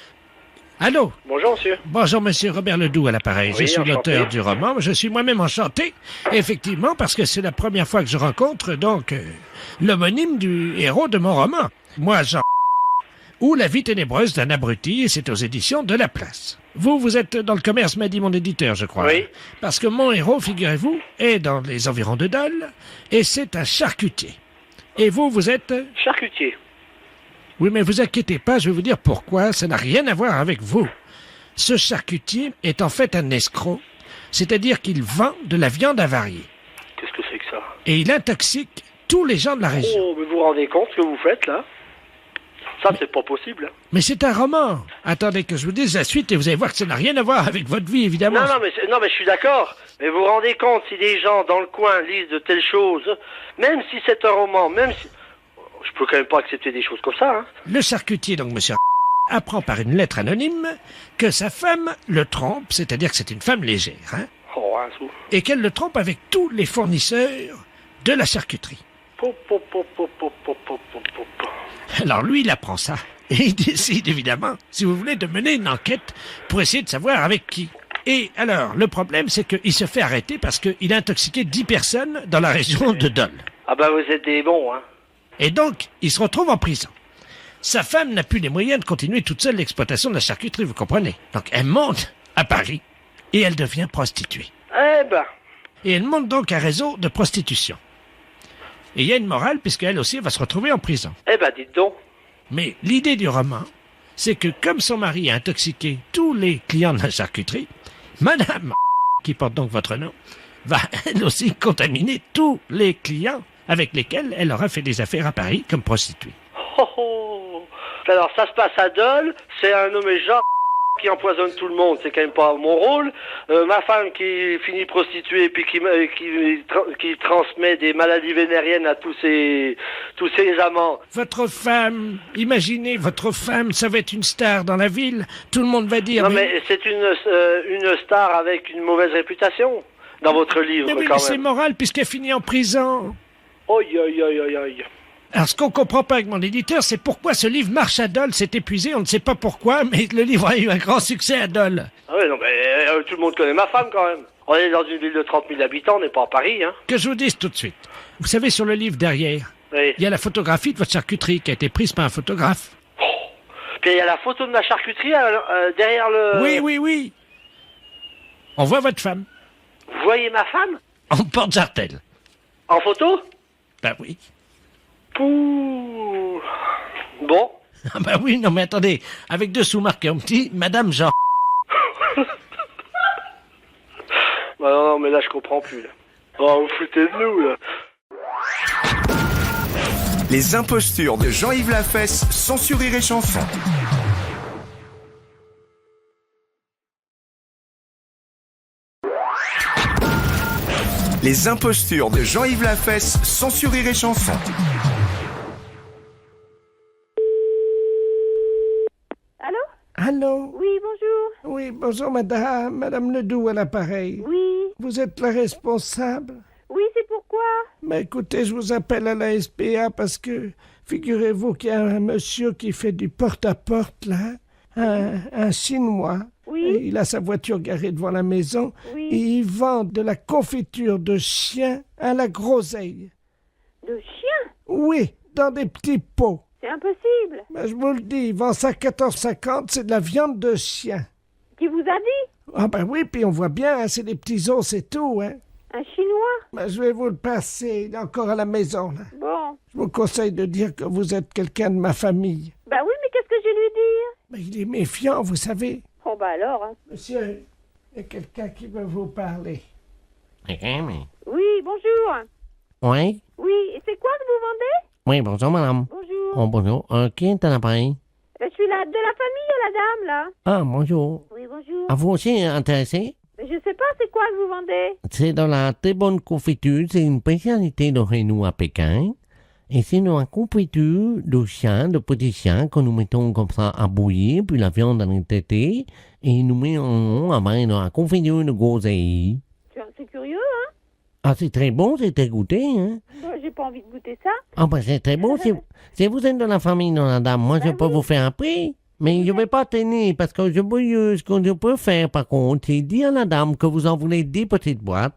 Allô?
Bonjour, monsieur.
Bonjour, monsieur Robert Ledoux à l'appareil.
Oui,
je suis
enchanté.
l'auteur du roman. Je suis moi-même enchanté, effectivement, parce que c'est la première fois que je rencontre, donc, l'homonyme du héros de mon roman. Moi, Jean, ou La vie ténébreuse d'un abruti, et c'est aux éditions de la Place. Vous êtes dans le commerce, m'a dit mon éditeur, je crois.
Oui.
Parce que mon héros, figurez-vous, est dans les environs de Dole, et c'est un charcutier. Et vous êtes...
Charcutier.
Oui, mais vous inquiétez pas, je vais vous dire pourquoi, ça n'a rien à voir avec vous. Ce charcutier est en fait un escroc, c'est-à-dire qu'il vend de la viande avariée.
Qu'est-ce que c'est que ça?
Et il intoxique tous les gens de la région.
Oh, mais vous vous rendez compte ce que vous faites, là? Ça, c'est pas possible.
Mais c'est un roman. Attendez que je vous dise la suite et vous allez voir que ça n'a rien à voir avec votre vie, évidemment.
Non, mais je suis d'accord. Mais vous vous rendez compte, si des gens dans le coin lisent de telles choses, même si c'est un roman, même si... Je peux quand même pas accepter des choses comme ça, hein.
Le charcutier, donc monsieur apprend par une lettre anonyme que sa femme le trompe, c'est-à-dire que c'est une femme légère, hein,
Oh, un sou.
et qu'elle le trompe avec tous les fournisseurs de la charcuterie. Alors lui, il apprend ça. Et il décide, évidemment, si vous voulez, de mener une enquête pour essayer de savoir avec qui. Et alors, le problème, c'est qu'il se fait arrêter parce qu'il a intoxiqué 10 personnes dans la région de Dole.
Ah bah vous êtes des bons, hein.
Et donc, il se retrouve en prison. Sa femme n'a plus les moyens de continuer toute seule l'exploitation de la charcuterie, vous comprenez. Donc, elle monte à Paris et elle devient prostituée.
Eh ben.
Et elle monte donc un réseau de prostitution. Et il y a une morale, puisqu'elle aussi va se retrouver en prison.
Eh ben, dites donc.
Mais l'idée du roman, c'est que comme son mari a intoxiqué tous les clients de la charcuterie, Madame, qui porte donc votre nom, va elle aussi contaminer tous les clients avec lesquels elle aura fait des affaires à Paris comme prostituée.
Oh, oh. Alors, ça se passe à Dole, c'est un nommé Jean qui empoisonne tout le monde, c'est quand même pas mon rôle. Ma femme qui finit prostituée puis qui transmet des maladies vénériennes à tous ses amants.
Votre femme, imaginez, votre femme, ça va être une star dans la ville, tout le monde va dire...
Non mais c'est une star avec une mauvaise réputation dans votre livre
Mais oui,
quand
mais c'est
même.
moral puisqu'elle finit en prison.
Aïe, aïe, aïe, aïe, aïe.
Alors, ce qu'on comprend pas avec mon éditeur, c'est pourquoi ce livre marche à Dole, c'est épuisé, on ne sait pas pourquoi, mais le livre a eu un grand succès à Dole.
Ah ouais, non mais tout le monde connaît ma femme quand même. On est dans une ville de 30 000 habitants, on n'est pas à Paris, hein.
Que je vous dise tout de suite. Vous savez, sur le livre derrière,
Oui.
il y a la photographie de votre charcuterie qui a été prise par un photographe.
Puis il y a la photo de ma charcuterie derrière le...
Oui, oui, oui. On voit votre femme.
Vous voyez ma femme?
En porte-jartel.
En photo?
Ben oui.
Pouh. Bon.
Ah ben oui, non mais attendez, avec dessous marqué en petit, Madame Jean.
Bah non, mais là je comprends plus, là. Oh, vous foutez de nous, là.
Les impostures de Jean-Yves Lafesse, sans Rire et Chanson. Les impostures de Jean-Yves Lafesse, sans Rire et Chanson.
Allô?
Oui, bonjour.
Oui, bonjour madame. Madame Ledoux à l'appareil.
Oui.
Vous êtes la responsable?
Oui, c'est pourquoi?
Mais écoutez, je vous appelle à la SPA parce que figurez-vous qu'il y a un monsieur qui fait du porte-à-porte là, un Chinois.
Oui.
Il a sa voiture garée devant la maison.
Oui.
Et il vend de la confiture de chien à la groseille.
De chien?
Oui, dans des petits pots.
C'est impossible.
Ben, je vous le dis, il vend ça 14,50, c'est de la viande de chien.
Qui vous a dit?
Ah ben oui, puis on voit bien, hein, c'est des petits os, c'est tout, hein.
Un Chinois?
Ben, je vais vous le passer, il est encore à la maison, là.
Bon.
Je vous conseille de dire que vous êtes quelqu'un de ma famille.
Ben oui, mais qu'est-ce que je vais lui dire?
Ben, il est méfiant, vous savez.
Oh ben alors, hein.
Monsieur, il y a quelqu'un qui veut vous parler.
Oui, bonjour.
Oui?
Oui, et c'est quoi que vous vendez?
Oui, bonjour, madame.
Bonjour.
Oh, bonjour. Qui est à l'appareil?
Je suis de la famille, la dame, là.
Ah, bonjour.
Oui, bonjour.
À vous aussi intéressé?
Mais je sais pas, c'est quoi que vous vendez?
C'est dans la très bonne confiture. C'est une spécialité de chez nous à Pékin. Et c'est dans la confiture de chiens, de petits chiens, que nous mettons comme ça à bouillir, puis la viande dans les tétés, et nous mettons à main dans la confiture de groseille.
C'est curieux, hein?
Ah, c'est très bon, c'est très goûté, hein?
Bon, j'ai pas envie de goûter ça.
Ah, ben c'est très bon. Si vous êtes de la famille de la dame, moi, je peux vous faire un prix. Mais je ne vais pas tenir, parce que ce que je peux faire, par contre, c'est dire à la dame que vous en voulez 10 petites boîtes,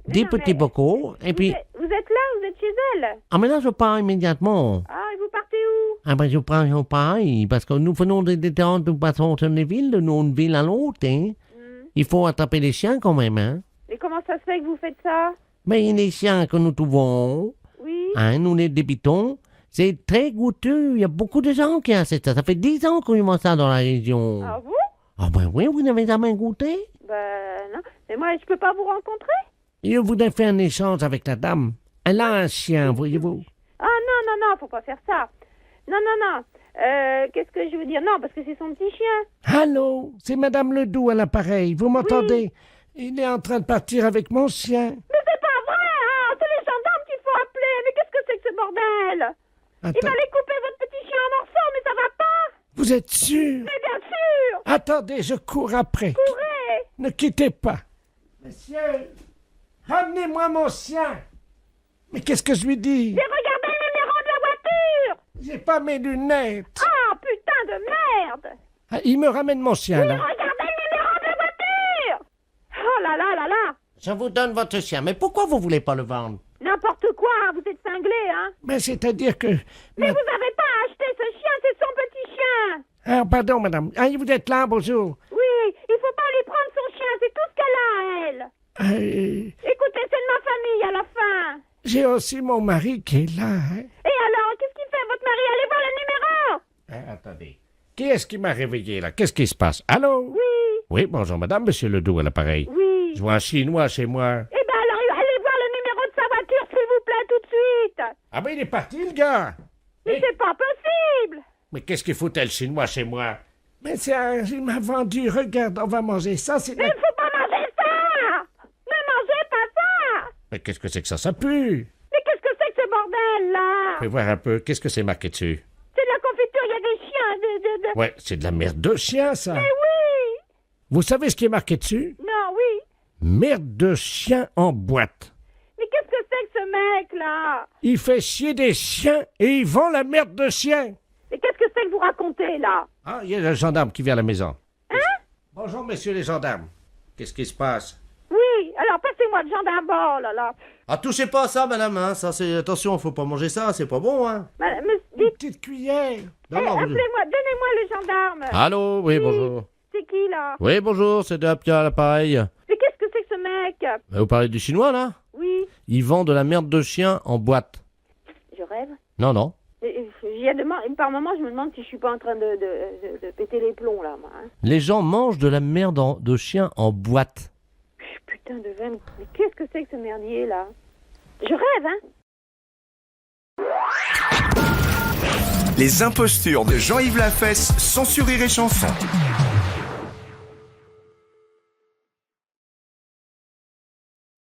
10 petits bocaux, et puis...
Vous êtes là, vous êtes chez elle?
Ah, mais là, je pars immédiatement.
Ah, et vous partez où?
Ah, ben, je pars, parce que nous faisons des détentes, nous passons sur les villes, de une ville à l'autre, hein. Il faut attraper les chiens, quand même, hein.
Et comment ça se fait que vous faites ça?
Mais les chiens que nous trouvons,
oui.
Hein, nous les débitons, c'est très goûteux. Il y a beaucoup de gens qui achètent ça. Ça fait 10 ans qu'on mange ça dans la région.
Ah bon?
Ah ben oui, vous n'avez jamais goûté?
Ben non. Mais moi, je peux pas vous rencontrer?
Je voudrais faire un échange avec la dame. Elle a un chien, voyez-vous.
Ah non, faut pas faire ça. Non. Qu'est-ce que je veux dire? Non, parce que c'est son petit chien.
Allô, c'est Madame Ledoux à l'appareil. Vous m'entendez? Oui. Il est en train de partir avec mon chien.
Mais c'est pas vrai, hein! C'est les gendarmes qu'il faut appeler. Mais qu'est-ce que c'est que ce bordel?
Attends.
Il va aller couper votre petit chien en morceaux, mais ça va pas!
Vous êtes sûr?
Mais bien sûr!
Attendez, je cours après.
Courez!
Ne quittez pas. Monsieur, ramenez-moi mon chien. Mais qu'est-ce que je lui dis?
J'ai regardé le numéro de la voiture!
J'ai pas mes lunettes.
Ah, putain de merde!
Ah, il me ramène mon chien, là.
Regardez le numéro de la voiture! Oh là là!
Je vous donne votre chien, mais pourquoi vous voulez pas le vendre?
N'importe quoi, vous êtes cinglé, hein?
Mais c'est-à-dire que...
Mais vous avez pas acheté ce chien, c'est son petit chien!
Ah, pardon, madame. Ah, vous êtes là, bonjour.
Oui, il faut pas lui prendre son chien, c'est tout ce qu'elle a, elle! Écoutez, c'est de ma famille, à la fin!
J'ai aussi mon mari qui est là, hein?
Et alors, qu'est-ce qu'il fait, votre mari? Allez voir le numéro!
Attendez. Qui est-ce qui m'a réveillé, là? Qu'est-ce qui se passe? Allô?
Oui!
Oui, bonjour, madame, monsieur Ledoux à l'appareil.
Oui!
Je vois un Chinois chez moi.
Eh ben alors, allez voir le numéro de sa voiture, s'il vous plaît, tout de suite!
Ah ben, il est parti, le gars!
Mais c'est pas possible!
Mais qu'est-ce qu'il foutait, le Chinois, chez moi? Mais il m'a vendu, regarde, on va manger ça, c'est...
Mais il faut pas manger ça! Ne mangez pas ça!
Mais qu'est-ce que c'est que ça pue!
Mais qu'est-ce que c'est que ce bordel, là?
Fais voir un peu, qu'est-ce que c'est marqué dessus?
C'est de la confiture, il y a des chiens,
Ouais, c'est de la merde de chien, ça!
Mais oui!
Vous savez ce qui est marqué dessus?
Non, oui!
Merde de chien en boîte!
Mais qu'est-ce que c'est que ce mec-là?
Il fait chier des chiens et il vend la merde de chien!
Mais qu'est-ce que c'est que vous racontez, là?
Ah, il y a le gendarme qui vient à la maison.
Hein?
Bonjour, messieurs les gendarmes. Qu'est-ce qui se passe?
Oui, alors passez-moi le gendarme, oh là là.
Ah, touchez pas à ça, madame, hein. Ça, c'est... Attention, faut pas manger ça, c'est pas bon, hein.
Une petite cuillère.
Appelez-moi, donnez-moi le gendarme.
Allô, oui, bonjour.
C'est qui, là?
Oui, bonjour, c'est Dapia à l'appareil.
Mais qu'est-ce que c'est que ce mec?
Vous parlez du chinois, là?
Oui.
Il vend de la merde de chien en boîte.
Je rêve?
Non.
Par moment, je me demande si je suis pas en train de péter les plombs, là, moi. Hein.
Les gens mangent de la merde de chien en boîte.
Putain de veine. Mais qu'est-ce que c'est que ce merdier, là? Je rêve, hein?
Les impostures de Jean-Yves Lafesse, sans Rire et Chanson.